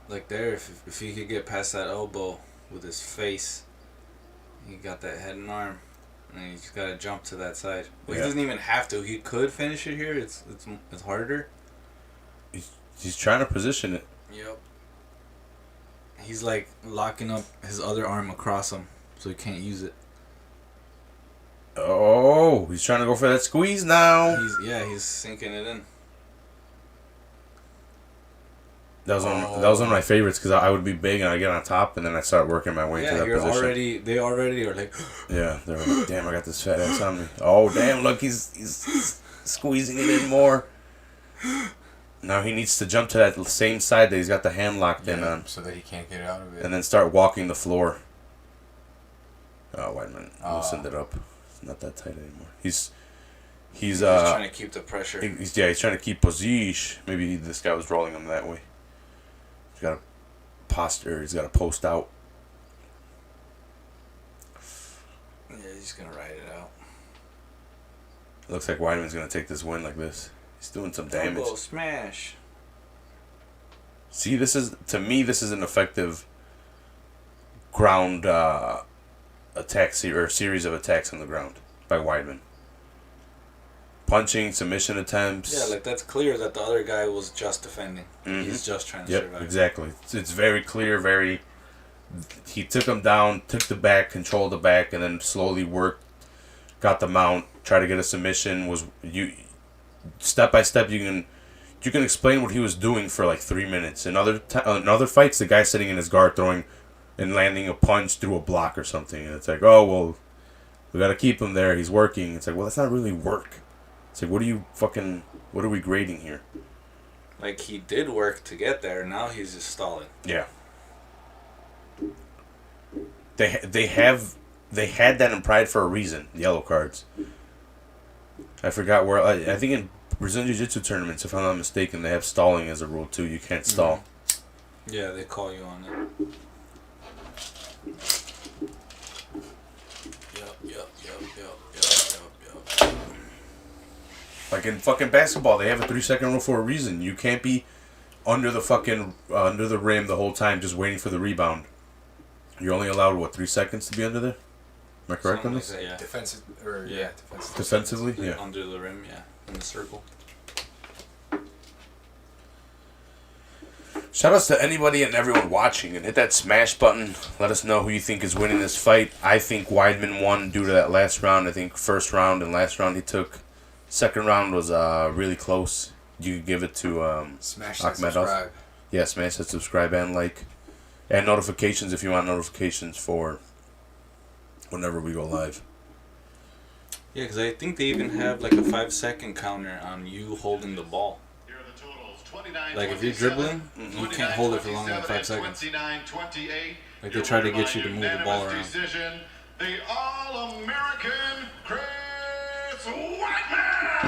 Like there, if he could get past that elbow with his face, he got that head and arm, and he's got to jump to that side. Well, He doesn't even have to. He could finish it here. It's harder. He's trying to position it. Yep. He's like locking up his other arm across him, so he can't use it. Oh, he's trying to go for that squeeze now. He's sinking it in. That was one of my favorites because I would be big and I get on top and then I start working my way to that position. They already are like. Yeah, they're like, damn, I got this fat ass on me. Oh, damn, look, he's squeezing it in more. Now he needs to jump to that same side that he's got the hand locked in on. So that he can't get out of it. And then start walking the floor. Oh, Weidman loosened it up. It's not that tight anymore. He's just trying to keep the pressure. He's trying to keep position. Maybe this guy was rolling him that way. He's got a posture. He's got a post out. Yeah, he's going to ride it out. It looks like Weidman's going to take this win like this. He's doing some damage. Elbow smash. See, this is an effective ground attack series of attacks on the ground by Weidman. Punching, submission attempts. Yeah, like that's clear that the other guy was just defending. Mm-hmm. He's just trying to survive. Exactly. It's very clear, he took him down, took the back, controlled the back, and then slowly worked, got the mount, tried to get a submission, step by step you can explain what he was doing for like 3 minutes. In other fights, the guy's sitting in his guard throwing and landing a punch through a block or something, and it's like, oh well, we gotta keep him there, he's working. It's like, well, that's not really work. It's like, what are we grading here? Like, he did work to get there, now he's just stalling. Yeah. They had that in Pride for a reason, the yellow cards. I forgot where, I think in Brazilian Jiu-Jitsu tournaments, if I'm not mistaken, they have stalling as a rule too. You can't stall. Yeah, they call you on it. Yep. Like in fucking basketball, they have a 3-second rule for a reason. You can't be under the rim the whole time just waiting for the rebound. You're only allowed, 3 seconds to be under there? Am I correct on Something this? like that, yeah. Defensive or Yeah. Defensively, Like yeah. under the rim, yeah, in the circle. Shout outs to anybody and everyone watching, and hit that smash button. Let us know who you think is winning this fight. I think Weidman won due to that last round. I think first round and last round he took. Second round was really close. You could give it to Smash that Akhmedov. subscribe. Yeah, smash that subscribe and like. And notifications if you want notifications for whenever we go live. Yeah, because I think they even have like a 5-second counter on you holding the ball. Like if you're dribbling, you can't hold it for longer than 5 seconds. Like they try to get you to move the ball around. The All-American Chris Weidman!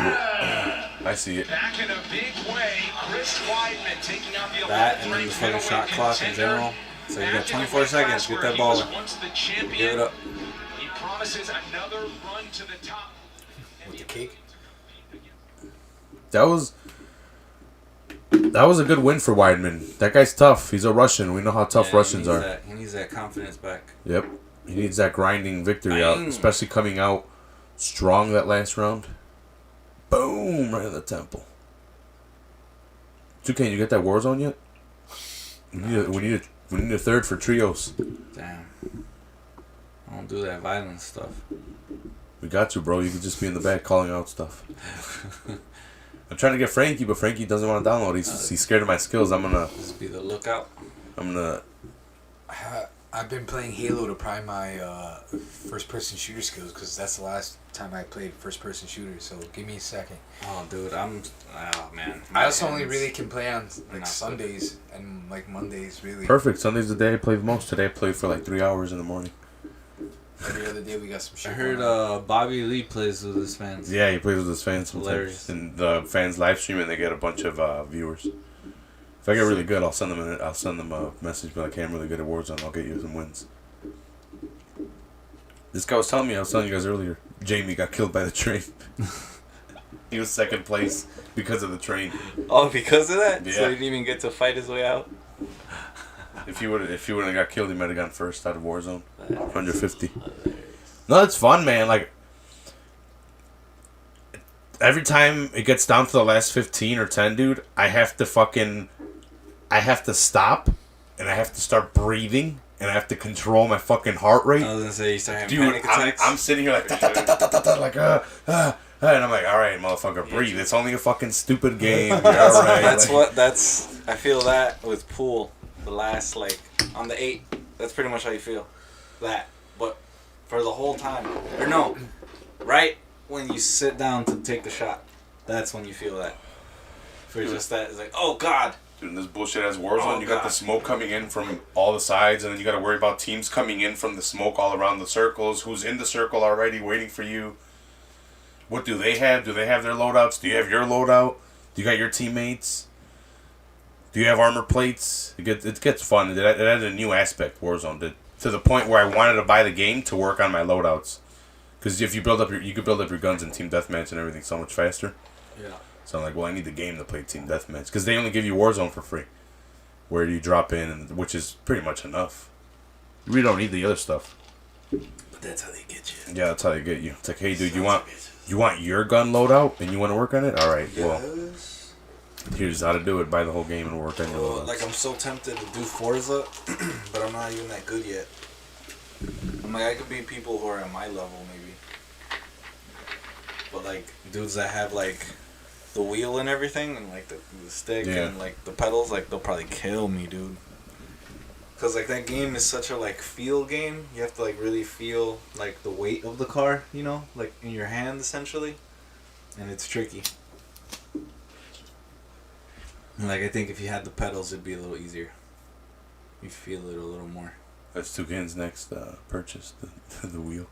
I see it. Back in a big way, Chris Weidman taking out the That and then the fucking shot clock in general. So you got 24 seconds, get that ball in. Give it up. He promises another run to the top. With the cake. That was a good win for Weidman. That guy's tough. He's a Russian. We know how tough Russians are. He needs that confidence back. Yep. He needs that grinding victory out, especially coming out strong that last round. Boom! Right in the temple. 2K, you get that Warzone yet? We need a third for trios. Damn. I don't do that violent stuff. We got you, bro. You could just be in the back calling out stuff. I'm trying to get Frankie, but Frankie doesn't want to download. He's scared of my skills. Just be the lookout. I've been playing Halo to prime my first-person shooter skills because that's the last time I played first-person shooter. So give me a second. Oh, dude, oh man. I also only really can play on like Sundays and like Mondays, really. Perfect. Sunday's the day I play the most. Today I played for like 3 hours in the morning. Every other day we got some shit. I heard Bobby Lee plays with his fans. Yeah, he plays with his fans sometimes. Hilarious. And the fans live stream and they get a bunch of viewers. If I get really good, I'll send them a message. Be like, hey, I'm really good at Warzone. I'll get you some wins. This guy was telling me, I was telling you guys earlier, Jamie got killed by the train. He was second place because of the train. Oh, because of that? Yeah. So he didn't even get to fight his way out? If he wouldn't have got killed, he might have gone first out of Warzone. 150. No, it's fun, man. Like, every time it gets down to the last 15 or 10, dude, I have to stop, and I have to start breathing, and I have to control my fucking heart rate. I was gonna say, you start having Dude, panic attacks. I'm sitting here like, like, and I'm like, all right, motherfucker, breathe. It's only a fucking stupid game. You're all right. I feel that with pool. The last, like, on the 8, that's pretty much how you feel. That. But for the whole time. Or no, right when you sit down to take the shot, that's when you feel that. For just that, it's like, oh, God. Dude, in this bullshit ass Warzone, you got the God. smoke coming in from all the sides, and then you got to worry about teams coming in from the smoke all around the circles. Who's in the circle already waiting for you? What do they have? Do they have their loadouts? Do you have your loadout? Do you got your teammates? Do you have armor plates? It gets fun. It added a new aspect, Warzone, to the point where I wanted to buy the game to work on my loadouts. Because if you could build up your guns in Team Deathmatch and everything so much faster. Yeah. So I'm like, well, I need the game to play Team Deathmatch. Because they only give you Warzone for free. Where you drop in, which is pretty much enough. You really don't need the other stuff. But that's how they get you. Yeah, that's how they get you. It's like, hey, dude, you want your gun loadout and you want to work on it? All right, well, here's how to do it. Buy the whole game and work on your loadout. Like, I'm so tempted to do Forza, but I'm not even that good yet. I'm like, I could be people who are at my level, maybe. But, like, dudes that have, like, the wheel and everything, and, like, the stick and, like, the pedals, like, they'll probably kill me, dude. Because, like, that game is such a, like, feel game. You have to, like, really feel, like, the weight of the car, you know? Like, in your hand, essentially. And it's tricky. And, like, I think if you had the pedals, it'd be a little easier. You feel it a little more. That's Toucan's next purchase, the wheel.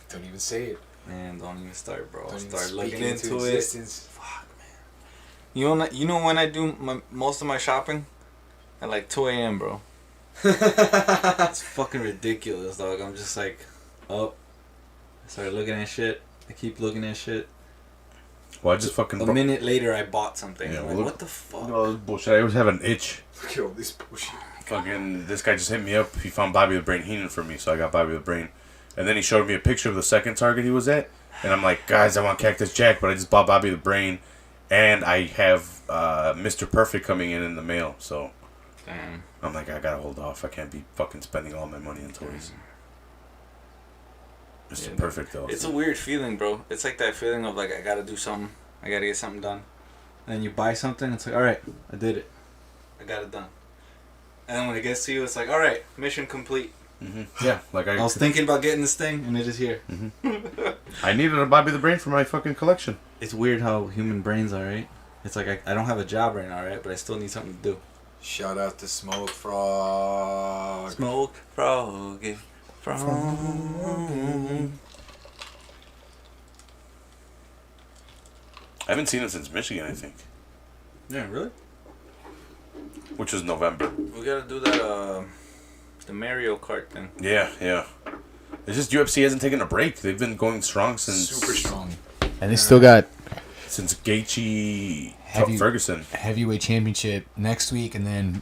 Don't even say it. Man, don't even start, bro. Don't Start even looking speak into existence. it. Fuck, man. You know when I do most of my shopping? At like 2 a.m., bro. It's fucking ridiculous, dog. I'm just like, up. I start looking at shit. I keep looking at shit. Well, I just fucking... A minute later, I bought something. Yeah, I'm well, like, what the fuck? No, this bullshit. I always have an itch. Look at all this bullshit. Fucking, this guy just hit me up. He found Bobby the Brain Heenan for me, so I got Bobby the Brain. And then he showed me a picture of the second target he was at. And I'm like, guys, I want Cactus Jack, but I just bought Bobby the Brain. And I have Mr. Perfect coming in the mail. So Damn. I'm like, I gotta hold off. I can't be fucking spending all my money on toys. Mr. Perfect, though. It's a weird feeling, bro. It's like that feeling of, like, I gotta do something. I gotta get something done. And then you buy something, it's like, alright, I did it. I got it done. And then when it gets to you, it's like, alright, mission complete. Mm-hmm. Yeah, like I was thinking about getting this thing, and it is here. Mm-hmm. I needed a Bobby the Brain for my fucking collection. It's weird how human brains are, right? It's like, I don't have a job right now, right? But I still need something to do. Shout out to Smoke Frog. Smoke Frog. Frog. I haven't seen him since Michigan, I think. Yeah, really? Which was November. We gotta do that, the Mario Kart thing. Yeah, yeah. It's just UFC hasn't taken a break. They've been going strong since... Super strong. And they still got... Since Gaethje... Heavy- Ferguson. Heavyweight championship next week, and then...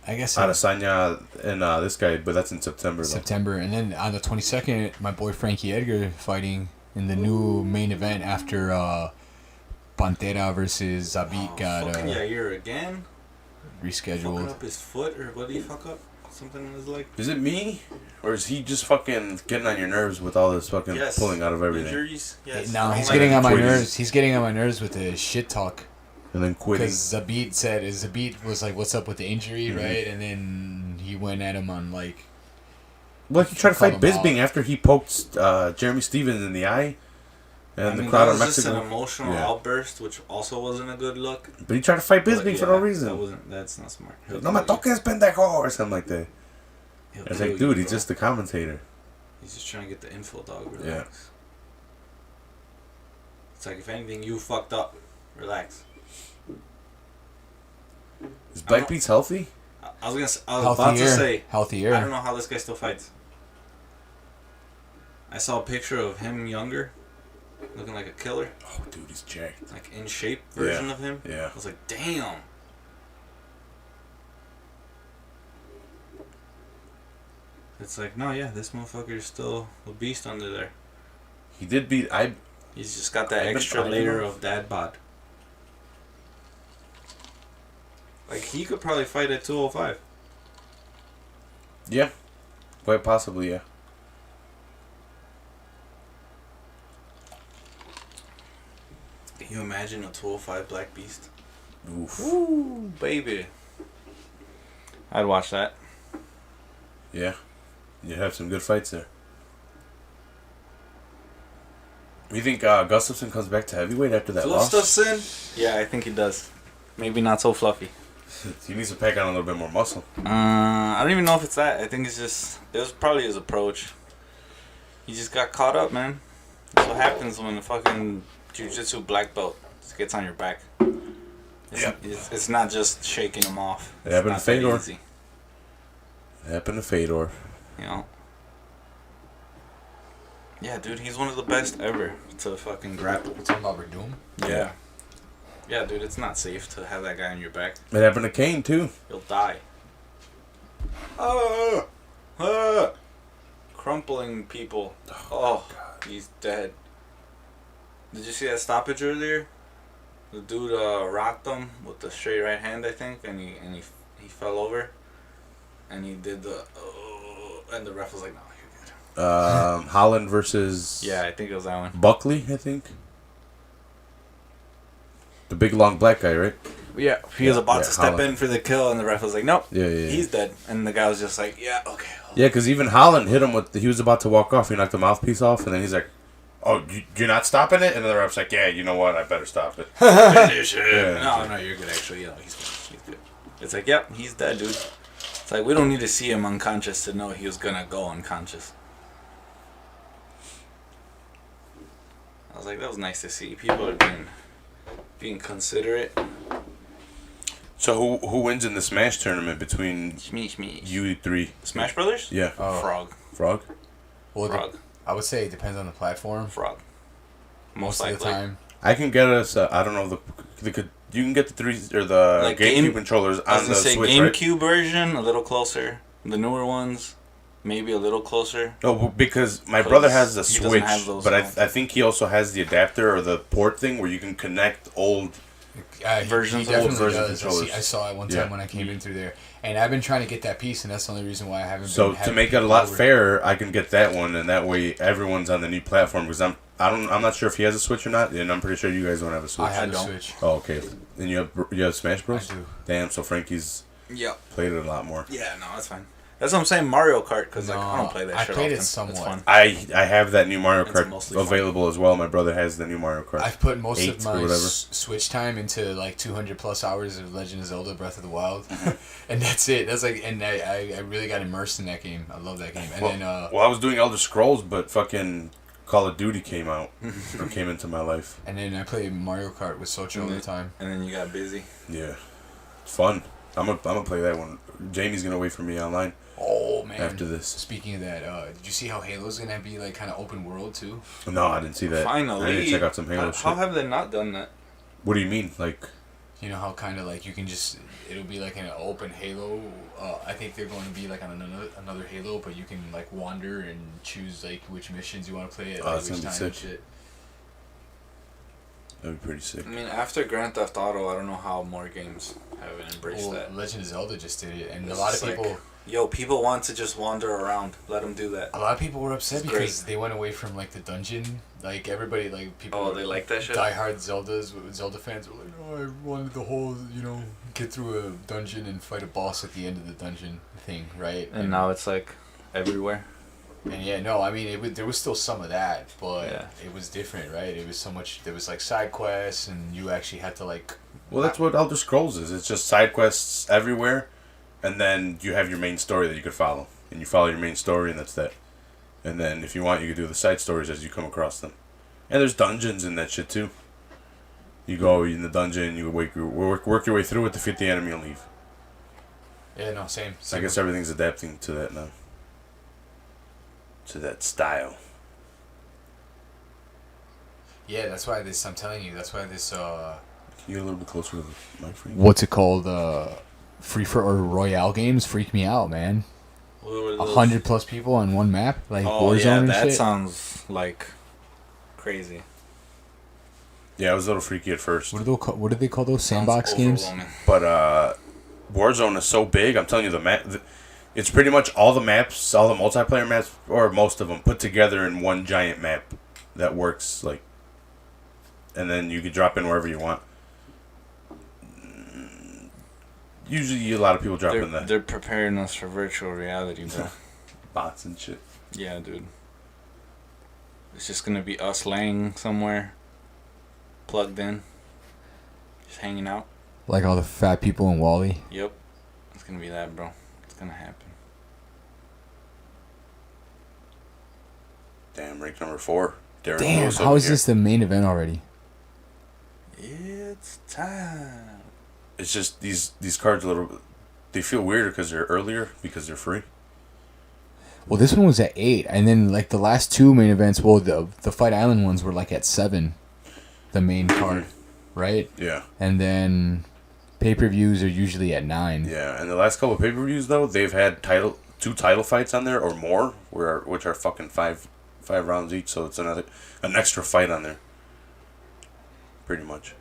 I guess... Adesanya and this guy, but that's in September, though. September. And then on the 22nd, my boy Frankie Edgar fighting in the new main event after Pantera versus Zabit got Fucking Yair again? Fucking rescheduled. up his foot, or what did he fuck up? Something in his leg? Is it me? Or is he just fucking getting on your nerves with all this fucking pulling out of everything? Injuries? Yes. No, I he's don't getting on my Quitting. nerves. He's getting on my nerves with the shit talk. And then quitting. Because Zabit was like, "What's up with the injury?" Right, and then he went at him on like. Well, he tried to fight Called him Bisping after he poked Jeremy Stevens in the eye. And the crowd that of was just Mexico. an emotional outburst, which also wasn't a good look. But he tried to fight But Bisping for no reason. That's not smart. No me toques, pendejo, or something like that. He'll It's kill like, dude, you, he's bro. just the commentator. He's just trying to get the info, dog. Relax. Yeah. It's like, if anything, you fucked up. Relax. Is Black Beats healthy? I was about to say, healthier. I don't know how this guy still fights. I saw a picture of him younger, looking like a killer, Oh, dude, he's jacked. like in shape version of him. Yeah. I was like, damn. It's like, no, yeah, this motherfucker is still a beast under there. He did beat... He's just got that I've been extra fighting layer him. of dad bod. Like, he could probably fight at 205. Yeah. Quite possibly, yeah. Can you imagine a 205 Black Beast? Oof. Ooh, baby. I'd watch that. Yeah. You'd have some good fights there. You think Gustafsson comes back to heavyweight after that loss? Gustafsson? Yeah, I think he does. Maybe not so fluffy. He needs to pack on a little bit more muscle. I don't even know if it's that. I think it's just... It was probably his approach. He just got caught up, man. That's what happens when the fucking jiu-jitsu black belt just gets on your back. It's not just shaking him off. It happened to Fedor. Easy, It happened to Fedor. you know? Yeah, dude, he's one of the best ever to fucking grapple. We're talking about Verdum. Yeah. Yeah, dude, it's not safe to have that guy on your back. It happened to Kane, too. He'll die. Crumpling people. Oh, he's dead. Did you see that stoppage earlier? The dude rocked him with the straight right hand, I think, and he fell over, and he did the and the ref was like, "No, you're good." Holland versus Yeah, I think it was that one. Buckley, I think. The big long black guy, right? Yeah, he was about yeah, to step Holland. in for the kill, and the ref was like, "Nope, Yeah. he's dead." And the guy was just like, "Yeah, okay." Yeah, because even Holland hit him with... He was about to walk off. He knocked the mouthpiece off, and then he's like, "Oh, you're not stopping it?" And the ref's like, "Yeah, you know what? I better stop it." Finish it. Yeah. No, you're good, actually. Yeah, he's good. It's like, yep, he's dead, dude. It's like, we don't need to see him unconscious to know he was gonna go unconscious. I was like, that was nice to see. People are being considerate. So who wins in the Smash tournament between Shmee. you three? Smash Brothers? Yeah. Frog. Frog? Well, Frog. I would say it depends on the platform. Frog. Most Most of likely. the time. I can get us... I don't know, you can get the three... Or the Like GameCube controllers I was on the gonna say Switch, right? GameCube version, a little closer. The newer ones. maybe a little closer. No, because my brother has the he doesn't Switch, have those, but so. I think he also has the adapter or the port thing where you can connect old. Versions he of definitely version does. controllers. I saw it one time when I came in through there, and I've been trying to get that piece, and that's the only reason why I haven't. So been to make it a lot fairer, I can get that one, and that way everyone's on the new platform. Because I'm not sure if he has a Switch or not, and I'm pretty sure you guys don't have a Switch. I have a Switch. Oh, okay. And you have Smash Bros. I do. Damn. So Frankie's played it a lot more. Yeah, no, that's fine. That's what I'm saying, Mario Kart, because like, I don't play that shit often. I played it It's somewhat. fun. I have that new Mario It's Kart mostly fun. available as well. My brother has the new Mario Kart. I've put most of 8 my or whatever. Switch time into like 200 plus hours of Legend of Zelda: Breath of the Wild, and that's it. That's like, and I really got immersed in that game. I love that game. And then Well, I was doing Elder Scrolls, but fucking Call of Duty came out or came into my life. and then I play Mario Kart with Socho all the time. And then you got busy. Yeah, it's fun. I'm gonna play that one. Jamie's gonna wait for me online. Oh man! After this. Speaking of that, did you see how Halo's gonna be like kind of open world too? No, I didn't see that. Finally. I need to check out some Halo shit. How have they not done that? What do you mean? Like, You know how kind of like you can just it'll be like an open Halo. I think they're going to be like on another Halo, but you can like wander and choose like which missions you want to play at like, that's which gonna be time and sick. shit. that'd be pretty sick. I mean, after Grand Theft Auto, I don't know how more games haven't embraced Well, that. Legend of Zelda just did it, and It's a lot of just people. like, yo, people want to just wander around. Let them do that. A lot of people were upset It's because great. they went away from like the dungeon. Like everybody, like people. Oh, they like that shit? Diehard Zelda fans were like, "Oh, I wanted the whole, get through a dungeon and fight a boss at the end of the dungeon thing, right?" And now it's like everywhere. And yeah, no, I mean, there was still some of that, but Yeah. it was different, right? It was so much. There was like side quests, and you actually had to like. Well, that's what Elder Scrolls is. It's just side quests everywhere, and then you have your main story that you could follow, and you follow your main story, and that's that. And then if you want, you could do the side stories as you come across them. And there's dungeons in that shit too. You go in the dungeon, you work your way through it, defeat the enemy, and leave. Yeah, no, same. I guess everything's adapting to that now. To that style. Yeah, that's why this. I'm telling you, that's why this. Can you get a little bit closer to the mic, Frank? What's it called? Free for or Royale games freak me out, man. 100 plus people on one map, like Warzone yeah, and that shit. sounds like crazy. Yeah, it was a little freaky at first. What do they call those sandbox Sounds games? overwhelming. But Warzone is so big. I'm telling you, the map. It's pretty much all the maps, all the multiplayer maps, or most of them, put together in one giant map that works like. And then you can drop in wherever you want. Usually, a lot of people drop in that They're preparing us for virtual reality, bro. bots and shit. Yeah, dude. It's just gonna be us laying somewhere, plugged in, just hanging out. Like all the fat people in Wall-E. Yep, it's gonna be that, bro. It's gonna happen. Damn, rank number 4. Darren Damn, Lewis how over is here. this the main event already? It's time. It's just these cards a little. They feel weirder because they're earlier because they're free. Well, this one was at 8, and then like the last two main events. Well, the Fight Island ones were like at 7. The main card, right? Yeah. And then pay-per-views are usually at 9. Yeah, and the last couple of pay-per-views though, they've had two title fights on there or more, which are fucking five rounds each. So it's an extra fight on there. Pretty much.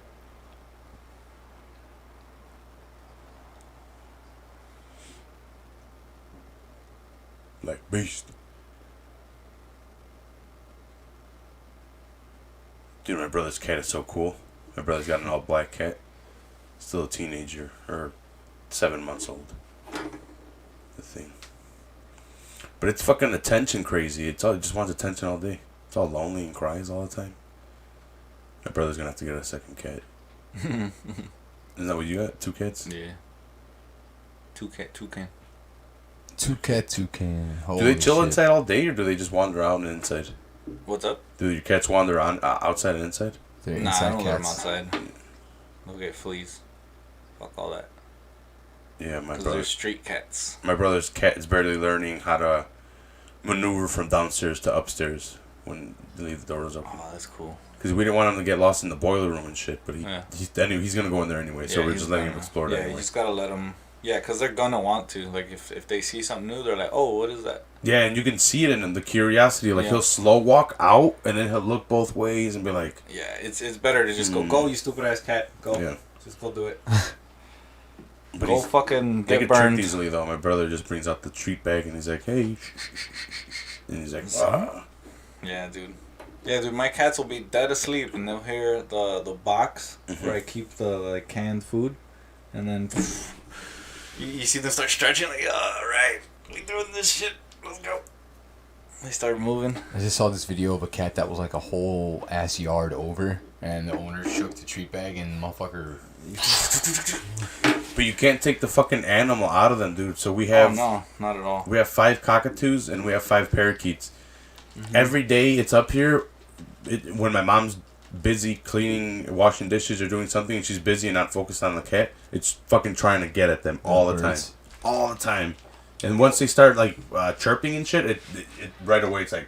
Like beast. Dude, my brother's cat is so cool. My brother's got an all-black cat. Still a teenager, or 7 months old. The thing. But it's fucking attention crazy. It just wants attention all day. It's all lonely and cries all the time. My brother's gonna have to get a second cat. Isn't that what you got? 2 cats? Yeah. Toucan. Toucan. Do they chill inside all day, or do they just wander out and inside? What's up? Do your cats wander on outside and inside? They're Nah, I inside don't let them cats. outside. They'll get fleas. Fuck all that. Yeah, my Because brother. they're street cats. My brother's cat is barely learning how to maneuver from downstairs to upstairs when they leave the doors open. Oh, that's cool. Because we didn't want him to get lost in the boiler room and shit, but Yeah. he's gonna go in there anyway, so we're he's just letting him gonna- explore that Yeah, anyway. you just gotta let him Yeah, because they're gonna want to. Like, if they see something new, they're like, oh, what is that? Yeah, and you can see it in him, the curiosity. Like, Yeah. he'll slow walk out, and then he'll look both ways and be like... Yeah, it's better to just go, you stupid ass cat. Go. Yeah. Just go do it. But Go fucking they get get burned. tricked easily, though. My brother just brings out the treat bag, and he's like, hey. And he's like, ah. Yeah, dude. Yeah, dude, my cats will be dead asleep, and they'll hear the box where I keep the like canned food, and then you see them start stretching, like, all right, we doing this shit, let's go. They start moving. I just saw this video of a cat that was like a whole ass yard over, and the owner shook the treat bag, and the motherfucker... But you can't take the fucking animal out of them, dude. So we have... Oh, no, not at all. We have 5 cockatoos, and we have 5 parakeets. Every day it's up here, when my mom's busy cleaning, washing dishes, or doing something, and she's busy and not focused on the cat, it's fucking trying to get at them all the time. All the time. And once they start, like, chirping and shit, it right away it's like...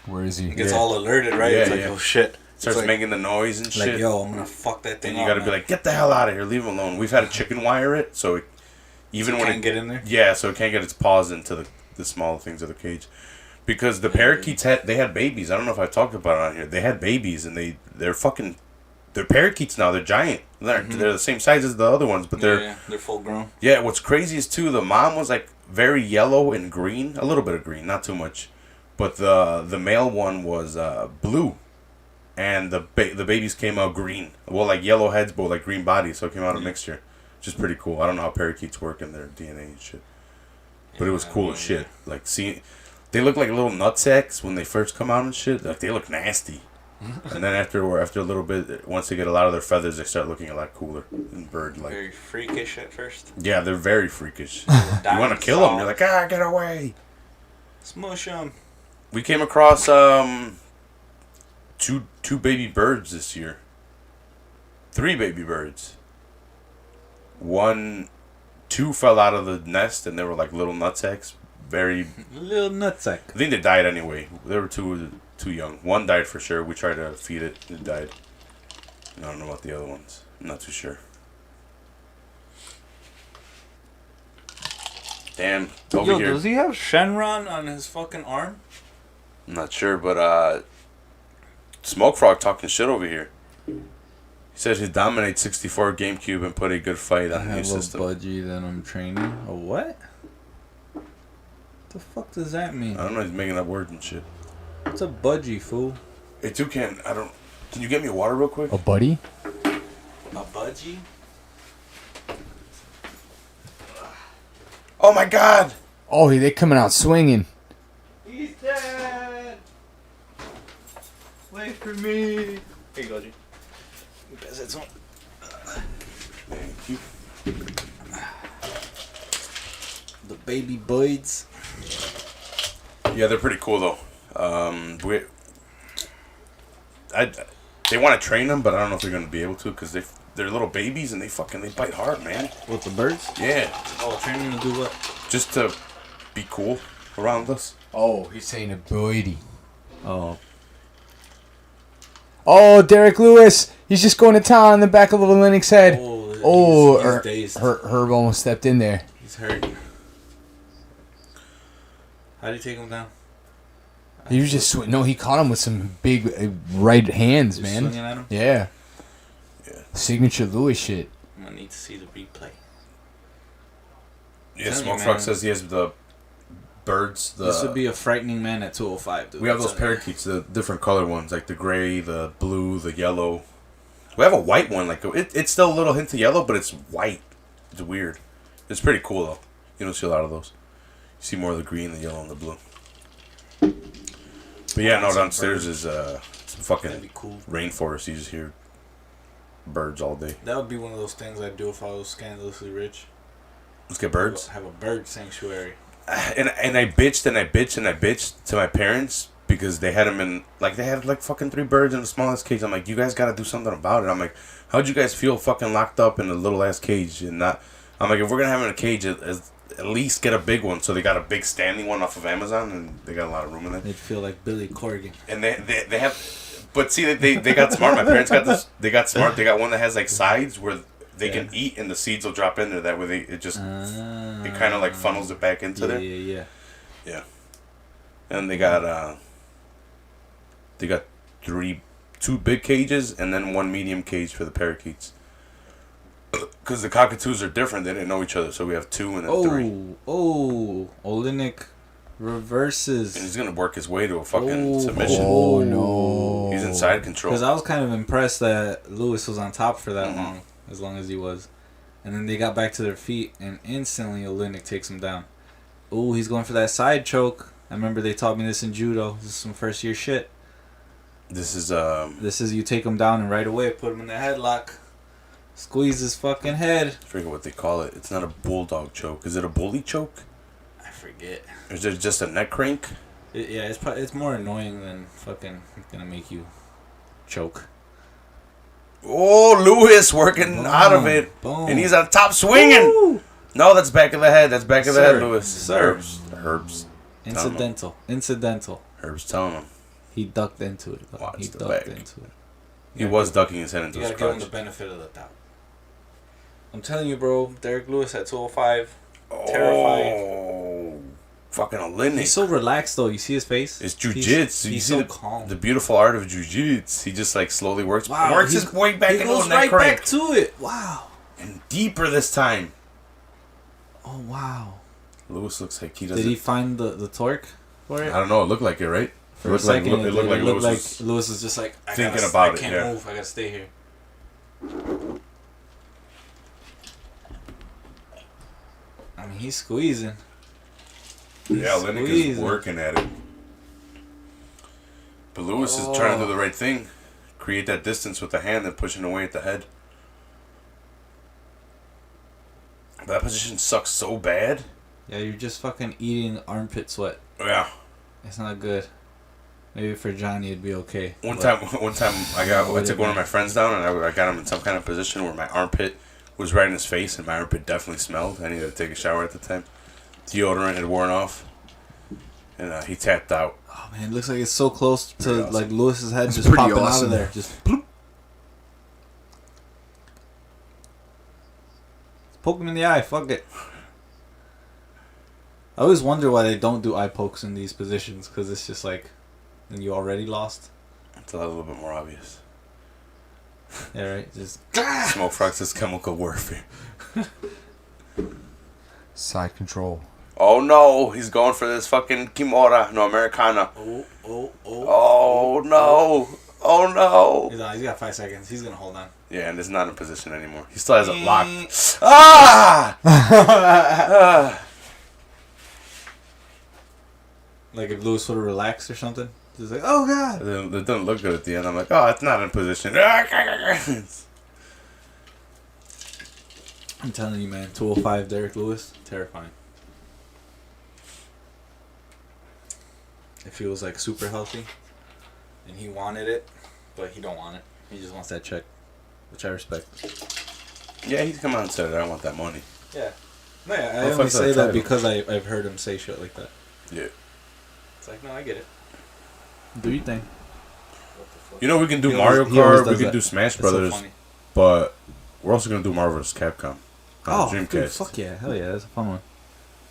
Where is he? It gets all alerted, right? Yeah, it's like, yeah. oh, shit. Starts like, making the noise and shit. like, yo, I'm gonna fuck that thing and you up, gotta be man. like, get the hell out of here, leave him alone. We've had a chicken wire it, so it, even So it when can't get in there? Yeah, so it can't get its paws into the small things of the cage. Because the parakeets had babies. I don't know if I've talked about it on here. They had babies, and they're parakeets now. They're giant. They're the same size as the other ones, but they're full grown. Yeah, what's crazy is too, the mom was like very yellow and green, a little bit of green, not too much, but the male one was blue, and the babies came out green. Well, like yellow heads, but like green bodies, so it came out a mixture, which is pretty cool. I don't know how parakeets work in their DNA and shit, but it was cool as shit. Like, seeing, they look like little nutsacks when they first come out and shit. Like, they look nasty. And then after a little bit, once they get a lot of their feathers, they start looking a lot cooler and bird-like. Very freakish at first. Yeah, they're very freakish. You want to kill them? You're like, get away! Smush them. We came across two baby birds this year. 3 baby birds. 2 fell out of the nest, and they were like little nutsacks. Very little nutsack. I think they died anyway. They were too young. One died for sure. We tried to feed it. It died. I don't know about the other ones. I'm not too sure. Damn. Over here. Does he have Shenron on his fucking arm? I'm not sure, but Smoke Frog talking shit over here. He said he dominates 64 GameCube and put a good fight on the new system. I have a budgie that I'm training. A what? The fuck does that mean? I don't know. He's making up words and shit. What's a budgie, fool? Hey, Toucan, can you get me water real quick? A buddy? A budgie? Oh my god! Oh, they coming out swinging. He's dead! Wait for me! Here you go, G. You pass that one. Thank you. The baby birds. Yeah, they're pretty cool though. They want to train them, but I don't know if they're gonna be able to because they're little babies and they bite hard, man. With the birds? Yeah. Oh, training to do what? Just to be cool around us. Oh, he's saying a buddy. Oh. Oh, Derek Lewis. He's just going to town on the back of Oleinik's head. He's dazed. Herb almost stepped in there. He's hurt. How do you take him down? He was just no. He caught him with some big right hands, Just man. swinging at him? Yeah. Yeah. Signature Lewis shit. I'm gonna need to see the replay. Yeah, Tell you, Smoke Frog man. says he has the birds. This would be a frightening man at 205, dude. We have those parakeets, the different color ones, like the gray, the blue, the yellow. We have a white one, like it's still a little hint of yellow, but it's white. It's weird. It's pretty cool though. You don't see a lot of those. You see more of the green, the yellow, and the blue. But yeah, no, downstairs is some fucking That'd be cool. rainforest. You just hear birds all day. That would be one of those things I'd do if I was scandalously rich. Let's get birds. Have a bird sanctuary. And I bitched and I bitched to my parents because they had them in they had fucking 3 birds in the smallest cage. I'm like, you guys gotta do something about it. I'm like, how'd you guys feel fucking locked up in a little ass cage and not? I'm like, if we're gonna have them in a cage, at least get a big one. So they got a big standing one off of Amazon and they got a lot of room in there. They'd feel like Billy Corgan. And they have, but see they got smart. My parents got this. They got smart. They got one that has like sides where they can eat and the seeds will drop in there. That way it kind of like funnels it back into there. Yeah. And they got 2 big cages and then 1 medium cage for the parakeets. Because the cockatoos are different. They didn't know each other, so we have 2 and then 3. Oh, Oleinik reverses. And he's going to work his way to a fucking submission. Oh, no. He's in side control. Because I was kind of impressed that Lewis was on top for that long as he was. And then they got back to their feet, and instantly Oleinik takes him down. Oh, he's going for that side choke. I remember they taught me this in judo. This is some first year shit. This is you take him down and right away put him in the headlock. Squeeze his fucking head. I forget what they call it. It's not a bulldog choke. Is it a bully choke? I forget. Or is it just a neck crank? It's more annoying than fucking gonna make you choke. Oh, Lewis working out of it. Boom. And he's on top swinging. Woo! No, that's back of the head. That's back of the head, Lewis. Sir. Herbs. Incidental. Herbs telling him. He ducked into it. Watch he the ducked back. into it. He was ducking his head into You his gotta give him crotch. the benefit of the doubt. I'm telling you, bro. Derek Lewis at 205. Terrifying. Oh, fucking Oleinik. He's so relaxed, though. You see his face? It's jujitsu. He's so calm. The beautiful art of jujitsu. He just like slowly works his way back He into goes a neck right crank. back to it. Wow. And deeper this time. Oh, wow. Lewis looks like he doesn't. Did he find the torque for it? I don't know. It looked like it, right? For a second, it looked like Lewis was just like thinking about it. I can't move. I gotta stay here. I mean, he's squeezing. Yeah, Oleinik is working at it. But Lewis is trying to do the right thing. Create that distance with the hand and pushing away at the head. That position sucks so bad. Yeah, you're just fucking eating armpit sweat. Yeah. It's not good. Maybe for Johnny it'd be okay. One time I took one of my friends down and I got him in some kind of position where my armpit was right in his face and my armpit definitely smelled. I needed to take a shower at the time. Deodorant had worn off. And he tapped out. Oh man, it looks like it's so close to awesome. like Lewis's head. That's Just pretty popping out awesome. of there. Just bloop. Poke him in the eye. Fuck it. I always wonder why they don't do eye pokes in these positions, because it's just like, and you already lost. It's a little bit more obvious. Yeah, right. Just Smoke frogs is chemical warfare. Side control. Oh no, he's going for this fucking Kimura, no Americana. Oh no. Oh no. He's got 5 seconds. He's gonna hold on. Yeah, and it's not in position anymore. He still has it locked. Ah! Like if Lewis would have relaxed or something. Just like, oh god. It doesn't look good at the end. I'm like, oh, it's not in position. I'm telling you, man. 205 Derek Lewis, terrifying. It feels like super healthy, and he wanted it, but he don't want it. He just wants that check, which I respect. Yeah, he's come out and said, I want that money. Yeah. No, yeah, I Well, only fuck say that that title. because I've heard him say shit like that. Yeah. It's like, no, I get it. Do your thing. You know, we can do He Mario always- he always Kart, we does can that. do Smash It's so Brothers, funny. but we're also going to do Marvel vs. Capcom on Dreamcast. Dude, fuck yeah. Hell yeah, that's a fun one.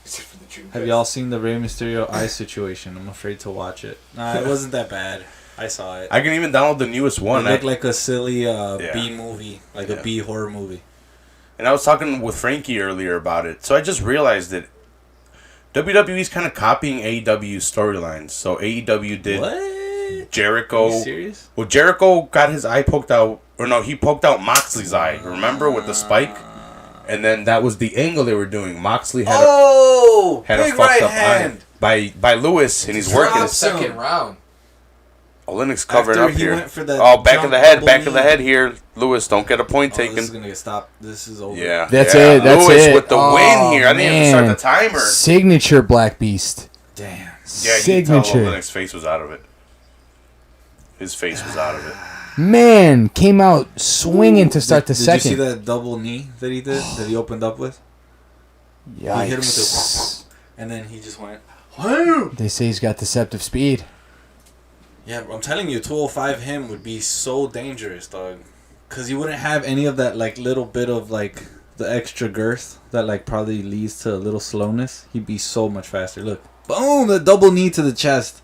Except for the Dreamcast. Have y'all seen the Rey Mysterio eye situation? I'm afraid to watch it. Nah, it wasn't that bad. I saw it. I can even download the newest one. It looked like a silly Yeah. B movie, like Yeah. a B horror movie. And I was talking with Frankie earlier about it. So I just realized that WWE's kind of copying AEW's storylines. So AEW did What? Jericho. Are you serious? Well, Jericho got his eye poked out. Or no, he poked out Moxley's eye. Remember with the spike? And then that was the angle they were doing. Moxley had had a big fucked right up hand. eye by Lewis, and he's working. Drop second round. Oleinik's covering After up he here. went for that Oh, back of jump the head, double back of the knee. head here. Lewis, don't get a point Oh, this is taken. gonna get stopped. This is over. Yeah, That's yeah. it, that's Lewis it. with the Oh, win here. I didn't even start man. the timer. Signature Black Beast. Damn. Yeah, you can tell Signature. Oleinik's face was out of it. His face was out of it. Man, came out swinging to start the Did second. you see that double knee that he did? That he opened up with? He hit him with Yikes. And then he just went. They say he's got deceptive speed. Yeah, I'm telling you, 205 him would be so dangerous, dog. Because you wouldn't have any of that, like, little bit of, like, the extra girth that, like, probably leads to a little slowness. He'd be so much faster. Look. Boom! The double knee to the chest.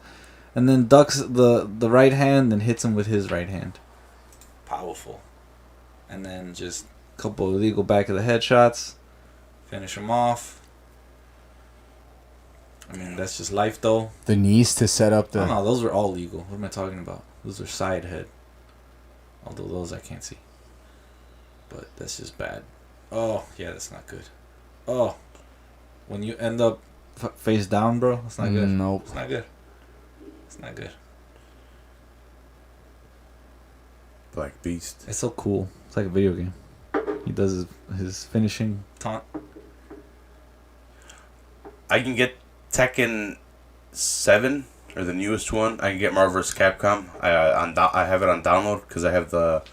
And then ducks the right hand and hits him with his right hand. Powerful. And then just a couple illegal back of the head shots. Finish him off. I mean, that's just life, though. The knees to set up the... Oh, no, those are all legal. What am I talking about? Those are side head. Although those I can't see. But that's just bad. Oh, yeah, that's not good. Oh. When you end up face down, bro, that's not good. Nope. It's not good. It's not good. Black Beast. It's so cool. It's like a video game. He does his finishing taunt. I can get Tekken 7 or the newest one. I can get Marvel vs. Capcom. I have it on download because I have the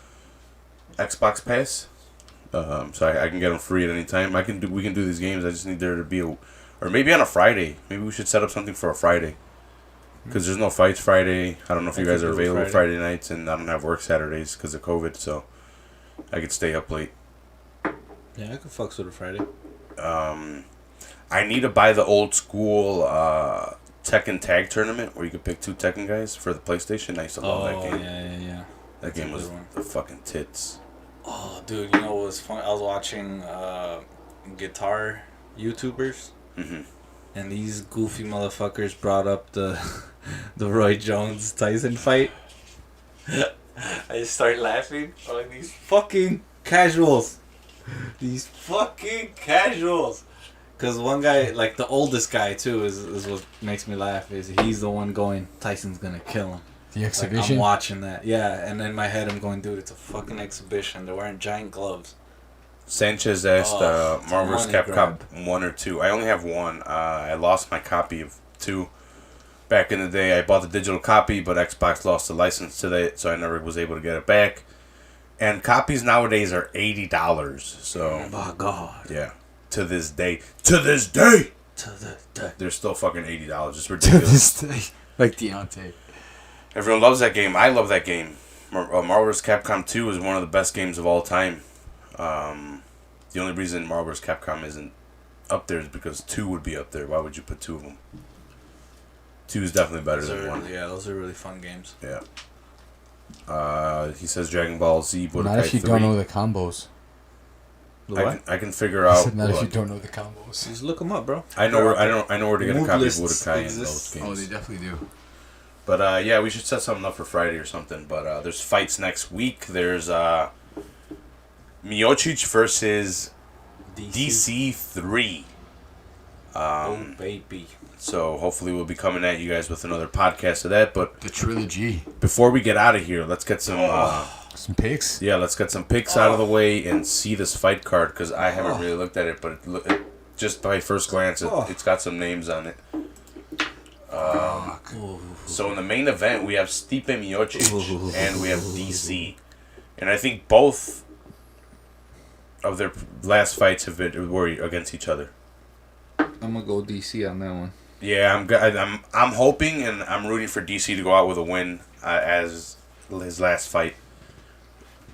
Xbox Pass. So I can get them free at any time. We can do these games. I just need there to be or maybe on a Friday. Maybe we should set up something for a Friday. Because there's no fights Friday. I don't know if you guys are available Friday nights, and I don't have work Saturdays because of COVID, so I could stay up late. Yeah, I could fuck with a Friday. I need to buy the old school Tekken Tag Tournament where you could pick 2 Tekken guys for the PlayStation. I used to love that game. Yeah. That game was the fucking tits. Oh, dude, you know what was fun? I was watching guitar YouTubers. Mm-hmm. And these goofy motherfuckers brought up the Roy Jones Tyson fight. I just started laughing. I'm like, these fucking casuals. These fucking casuals. Because one guy, like the oldest guy too, is what makes me laugh. Is he's the one going, Tyson's gonna kill him. The exhibition? Like, I'm watching that. Yeah, and in my head I'm going, dude, it's a fucking exhibition. They're wearing giant gloves. Sanchez asked Marvel vs. Capcom 1 or 2. I only have 1. I lost my copy of 2 back in the day. I bought the digital copy, but Xbox lost the license to that, so I never was able to get it back. And copies nowadays are $80. So, oh my God. Yeah. To this day. To this day! To the day. They're still fucking $80. It's ridiculous. To this day. Like Deontay. Everyone loves that game. I love that game. Marvel vs. Capcom 2 is one of the best games of all time. The only reason Marvel vs. Capcom isn't up there is because 2 would be up there. Why would you put 2 of them? 2 is definitely better than 1. Yeah, those are really fun games. Yeah. He says Dragon Ball Z Budokai 3. Not if you don't know the combos. I can figure out. Not if you don't know the combos. Just look them up, bro. I know where to get a copy of lists Budokai in exist. those games. Oh, they definitely do. But yeah, we should set something up for Friday or something. But there's fights next week. There's Miocic versus DC3. Oh, baby. So hopefully we'll be coming at you guys with another podcast of that. But The trilogy. before we get out of here, let's get some picks? Yeah, let's get some picks out of the way and see this fight card because I haven't really looked at it, but it just by first glance, it's got some names on it. So in the main event, we have Stipe Miocic and we have DC. And I think both of their last fights were against each other. I'm gonna go DC on that one. Yeah, I'm hoping and I'm rooting for DC to go out with a win as his last fight.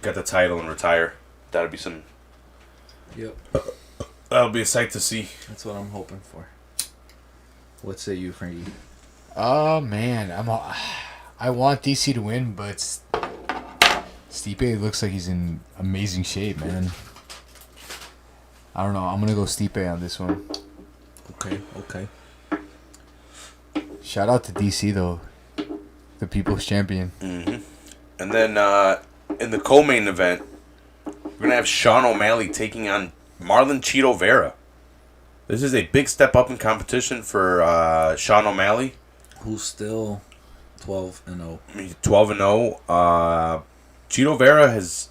Get the title and retire. That'd be some. Yep. That'll be a sight to see. That's what I'm hoping for. What say you, Frankie? Oh man, I want DC to win, but Stipe looks like he's in amazing shape, man. I don't know. I'm gonna go Stipe on this one. Okay. Shout out to DC though, the People's Champion. Mm-hmm. And then in the co-main event, we're gonna have Sean O'Malley taking on Marlon Chito Vera. This is a big step up in competition for Sean O'Malley, who's still 12-0. He's 12-0. Chito Vera he's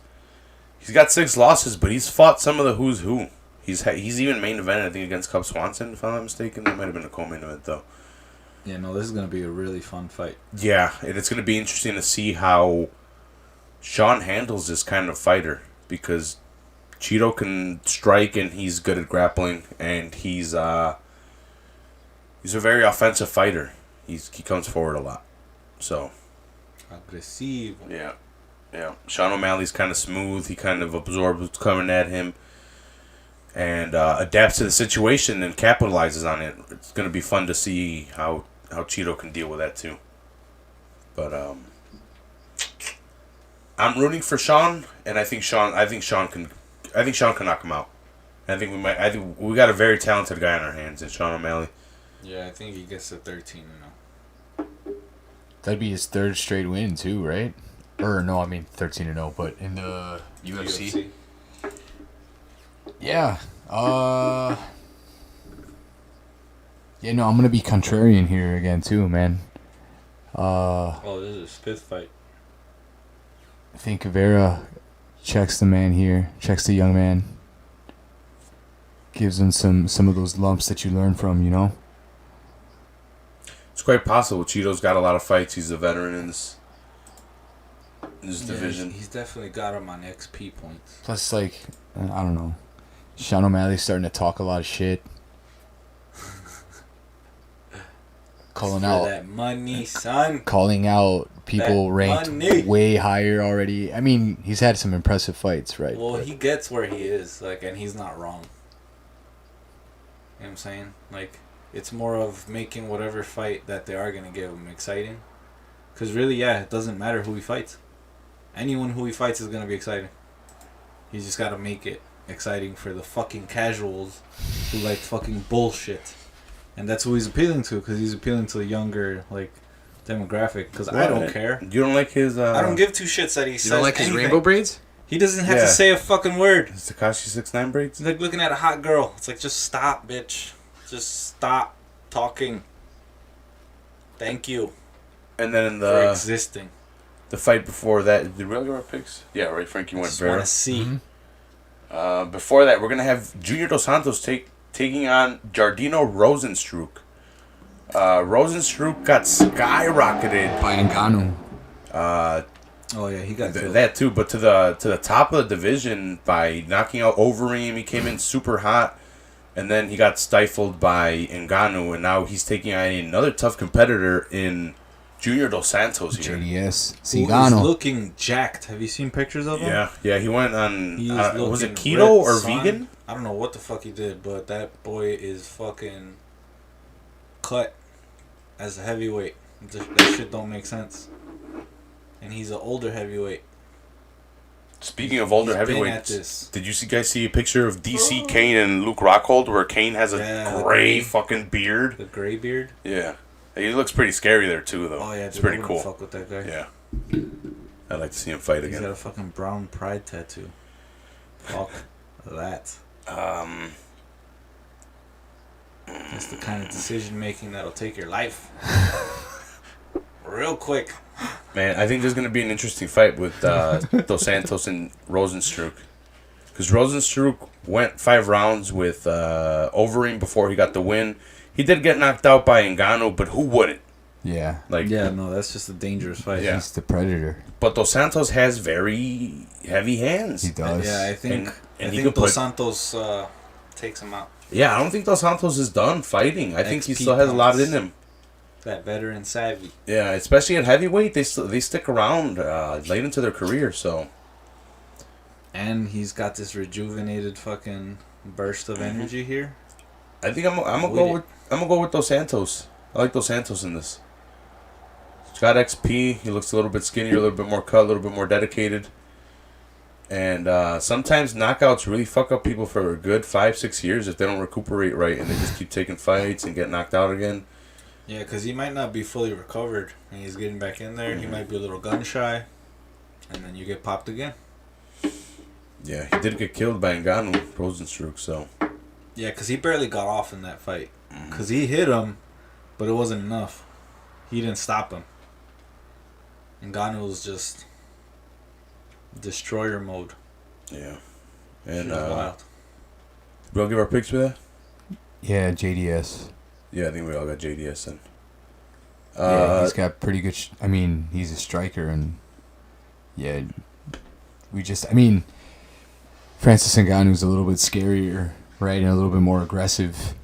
got 6 losses, but he's fought some of the who's who. He's even main evented, I think, against Cub Swanson, if I'm not mistaken. That might have been a co-main event though. Yeah, no, this is gonna be a really fun fight. Yeah, and it's gonna be interesting to see how Sean handles this kind of fighter because Chito can strike and he's good at grappling and he's a very offensive fighter. He comes forward a lot. So aggressive. Yeah. Yeah, Sean O'Malley's kind of smooth. He kind of absorbs what's coming at him and adapts to the situation and capitalizes on it. It's going to be fun to see how Cheeto can deal with that too. But I'm rooting for Sean, and I think Sean can knock him out. I think we got a very talented guy on our hands in Sean O'Malley. Yeah, I think he gets to 13 now. That'd be his third straight win too, right? Or no, I mean 13-0, but in the UFC. Yeah. Yeah, no, I'm gonna be contrarian here again too, man. Oh, this is his fifth fight. I think Vera checks the man here, checks the young man, gives him some of those lumps that you learn from, you know. It's quite possible. Cheeto's got a lot of fights. He's a veteran in this division. He's definitely got him on XP points. Plus, like, I don't know, Sean O'Malley's starting to talk a lot of shit. Calling out that money, son. Calling out people That ranked money. way higher already. I mean, he's had some impressive fights, right? Well, But he gets where he is, like, and he's not wrong. You know what I'm saying? Like, it's more of making whatever fight that they are going to give him exciting. Because really, yeah, it doesn't matter who he fights. Anyone who he fights is going to be exciting. He's just got to make it exciting for the fucking casuals who like fucking bullshit. And that's who he's appealing to, because he's appealing to the younger, like, demographic. Because I don't care. You don't like his... I don't give two shits that he says you don't like his anything. rainbow braids? He doesn't have to say a fucking word. His Tekashi 6ix9ine braids? It's like looking at a hot girl. It's like, just stop, bitch. Just stop talking. Thank you And then in for existing. the fight before that... Did we all get our picks? Yeah, right. Frankie went Just want Vera. to see. Mm-hmm. Before that, we're going to have Junior Dos Santos taking on Jardino Rosenstruck. Rosenstruck got skyrocketed By Ngannou. Oh yeah, he got killed. that too, but to the top of the division by knocking out Overeem. He came in super hot, and then he got stifled by Ngannou, and now he's taking on another tough competitor in Junior Dos Santos here. JDS. Who is Cigano. looking jacked. Have you seen pictures of him? Yeah, he went on. He's Was it looking keto ripped, or son. vegan? I don't know what the fuck he did, but that boy is fucking cut as a heavyweight. That shit don't make sense. And he's an older heavyweight. Speaking of older He's been at heavyweights, this. did you guys see a picture of DC Kane and Luke Rockhold where Kane has a gray fucking beard? The gray beard? Yeah. He looks pretty scary there too, though. Oh yeah, it's dude, pretty I cool. wouldn't fuck with that guy. Yeah. I'd like to see him fight He's again. got a fucking brown pride tattoo. Fuck that. That's the kind of decision making that'll take your life. Real quick. Man, I think there's going to be an interesting fight with Dos Santos and Rosenstruck. Because Rosenstruck went 5 rounds with Overeem before he got the win. He did get knocked out by Ngannou, but who wouldn't? Yeah. Like, Yeah, no, that's just a dangerous fight. Yeah. He's the predator. But Dos Santos has very heavy hands. He does. Yeah, I think And I he think could Dos put- Santos takes him out. Yeah, I don't think Dos Santos is done fighting. I think he XP still has a lot points. in him. That veteran savvy. Yeah, especially at heavyweight, they stick around late into their career. So And he's got this rejuvenated fucking burst of energy here. I think I'm gonna go with Dos Santos. I like Dos Santos in this. He's got XP. He looks a little bit skinnier, a little bit more cut, a little bit more dedicated. And sometimes knockouts really fuck up people for a good 5-6 years if they don't recuperate right and they just keep taking fights and get knocked out again. Yeah, because he might not be fully recovered and he's getting back in there. He might be a little gun shy. And then you get popped again. Yeah, he did get killed by Ngannou, Rosenstruck, so. Yeah, because he barely got off in that fight. Because he hit him, but it wasn't enough. He didn't stop him. Ngannou was just destroyer mode. Yeah. And wild. we all give our picks for that? Yeah, JDS. Yeah, I think we all got JDS in. Yeah, he's got pretty good... I mean, he's a striker, and... Yeah, Francis Ngannou's a little bit scarier, right? And a little bit more aggressive.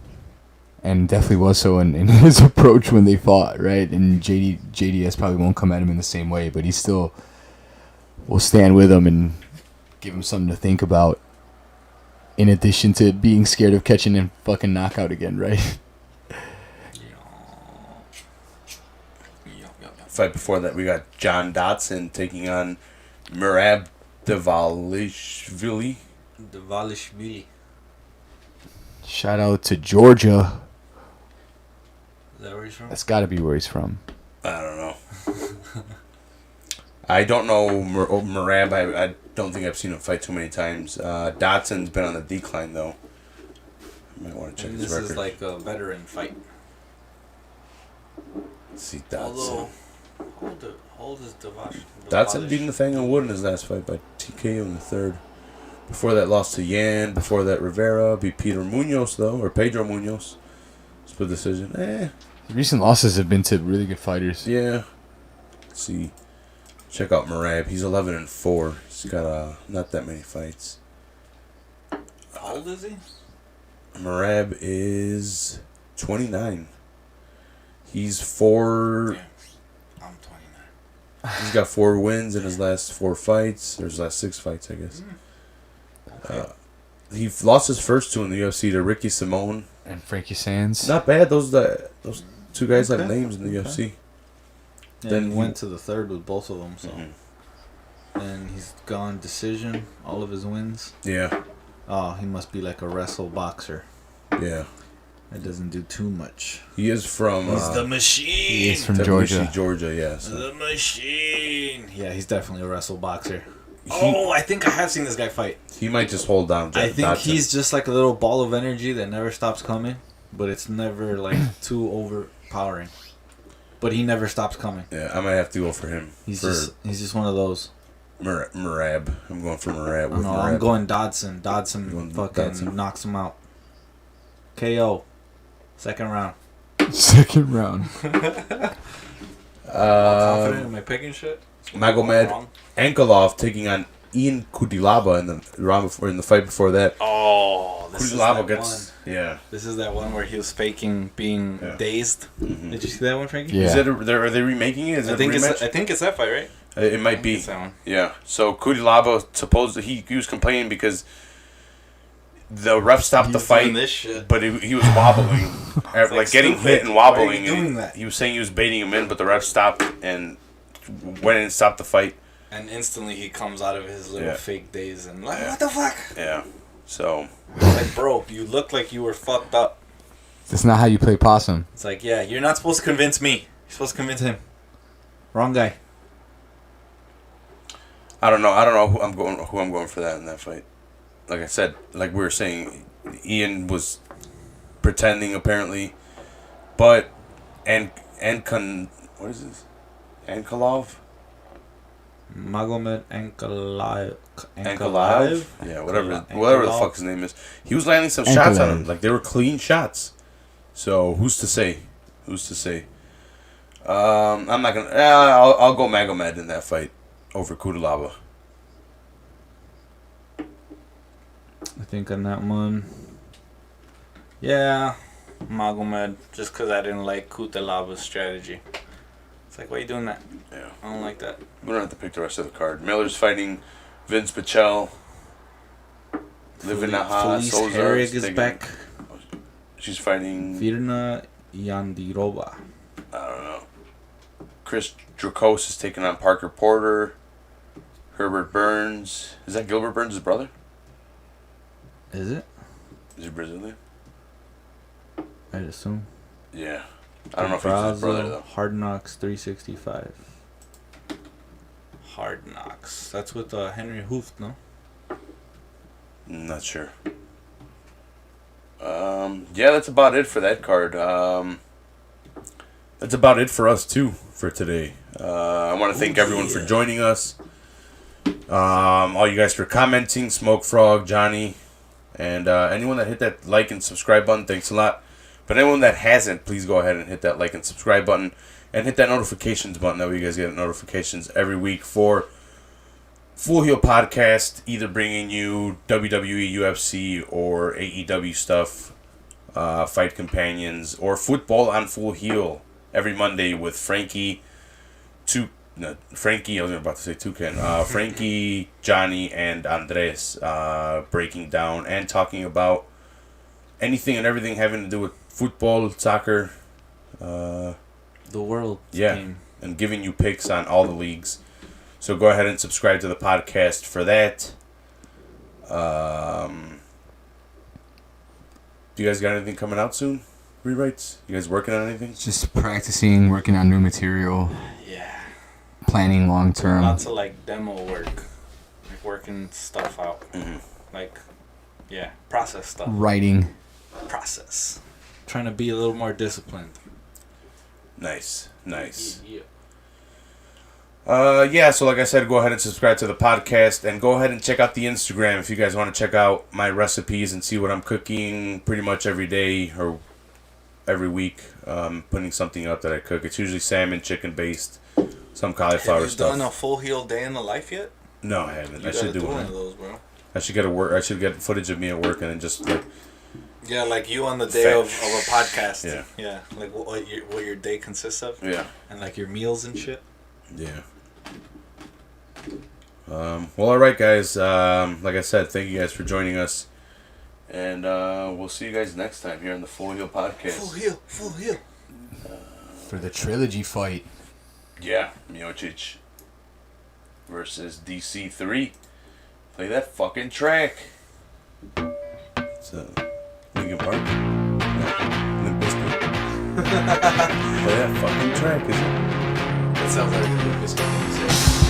And definitely was so in his approach when they fought, right? And JDS probably won't come at him in the same way, but he's still will stand with him and give him something to think about. In addition to being scared of catching a fucking knockout again, right? Fight before that, we got John Dotson taking on Merab Dvalishvili. Shout out to Georgia. Is that where he's from? That's got to be where he's from. I don't know. I don't know Merab. I don't think I've seen him fight too many times. Dotson's been on the decline, though. I might want to check his record. This is like a veteran fight. Let's see Dotson. Although, how old is Davash? Dotson beat Nathaniel Wood in his last fight by TKO in the third. Before that, lost to Yan. Before that, Rivera beat Pedro Munoz, split decision. The recent losses have been to really good fighters. Yeah. Let's see. Check out Merab. He's 11-4. He's got not that many fights. How old is he? Merab is 29. He's 4. Damn. I'm 29. He's got 4 wins in his last 4 fights. Or his last 6 fights, I guess. Okay. He lost his first 2 in the UFC to Ricky Simone and Frankie Sands. Not bad. Those 2 guys have names in the UFC. Yeah, Then he went to the third with both of them. So, and he's gone decision. All of his wins. Yeah. Oh, he must be like a wrestle boxer. Yeah. That doesn't do too much. He is from. He's the machine. He is from Georgia. Georgia, yeah. So. The machine. Yeah, he's definitely a wrestle boxer. I think I have seen this guy fight. He might just hold down. I think he's just like a little ball of energy that never stops coming, but it's never like too overpowering. But he never stops coming. Yeah, I might have to go for him. He's just one of those. Merab. I'm going for Merab. No, I'm going Dodson. Dodson fucking knocks him out. KO. Second round. Second round. Confident in my picking shit? Magomed Ankalaev taking on Ian Kudilaba in the fight before that. Oh, this Kudilaba is gets one. Yeah. This is that one where he was faking being dazed. Mm-hmm. Did you see that one, Frankie? Yeah. Are they remaking it? I think it's that fight, right? It might be. It's that one. Yeah. So Kudilaba supposedly he was complaining because the ref stopped the fight, this shit. but he was wobbling, like getting stupid. hit and wobbling. Why are you doing that? He was saying he was baiting him in, but the ref stopped and went in and stopped the fight. And instantly he comes out of his little fake daze and like, what the fuck? Yeah. So. Like, bro, you look like you were fucked up. That's not how you play possum. It's like, yeah, you're not supposed to convince me. You're supposed to convince him. Wrong guy. I don't know who I'm going for that in that fight. Like I said, like we were saying, Ian was pretending apparently, but what is this? Ankalaev? Magomed Ankalaev. Yeah, whatever the fuck his name is. He was landing some shots on him. Like they were clean shots. So who's to say? I'm not gonna. I'll go Magomed in that fight over Kudilaba. I think on that one. Yeah, Magomed. Just because I didn't like Kudelaba's strategy. It's like, why are you doing that? Yeah. I don't like that. We don't have to pick the rest of the card. Miller's fighting Vince Pichel. Livinaha Felice Souza. Herrig is back. She's fighting Virna Yandirova. I don't know. Chris Drakos is taking on Parker Porter. Herbert Burns. Is that Gilbert Burns' brother? Is it? Is he Brazilian? I'd assume. Yeah. I don't know if he's his brother, though. Hard Knocks 365. Hard Knocks. That's with Henry Hooft, no? Not sure. Yeah, that's about it for that card. That's about it for us, too, for today. I want to thank everyone for joining us. All you guys for commenting, Smoke Frog, Johnny, and anyone that hit that like and subscribe button, thanks a lot. But anyone that hasn't, please go ahead and hit that like and subscribe button and hit that notifications button. That way you guys get notifications every week for Full Heel Podcast, either bringing you WWE, UFC, or AEW stuff, Fight Companions, or football on Full Heel every Monday with Frankie, No, Frankie, I was about to say Toucan. Frankie, Johnny, and Andres breaking down and talking about anything and everything having to do with football, soccer. The world. Yeah, Game. and giving you picks on all the leagues. So go ahead and subscribe to the podcast for that. Do you guys got anything coming out soon? Rewrites? You guys working on anything? Just practicing, working on new material, Yeah. planning long term. Lots of like demo work, like working stuff out, like process stuff. Writing. Process. Trying to be a little more disciplined. Nice. Yeah. So like I said, go ahead and subscribe to the podcast and go ahead and check out the Instagram if you guys want to check out my recipes and see what I'm cooking pretty much every day or every week. Putting something up that I cook. It's usually salmon, chicken based, some cauliflower Have you stuff. done a full heel day in the life yet? No, I haven't. You I should do one one. of those, bro. I should get I should get footage of me at work and then just like. Yeah, like you on the day of a podcast. Yeah. Yeah, like what your day consists of. Yeah. And like your meals and shit. Yeah. Well, all right, guys. Like I said, thank you guys for joining us, and we'll see you guys next time here on the Full Heel Podcast. Full heel. For the trilogy fight. Yeah, Miocic versus DC3. Play that fucking track. So, Linkin Park. No, Limp Bizkit. Play that fucking track, is it? That sounds like a Limp Bizkit thing to say.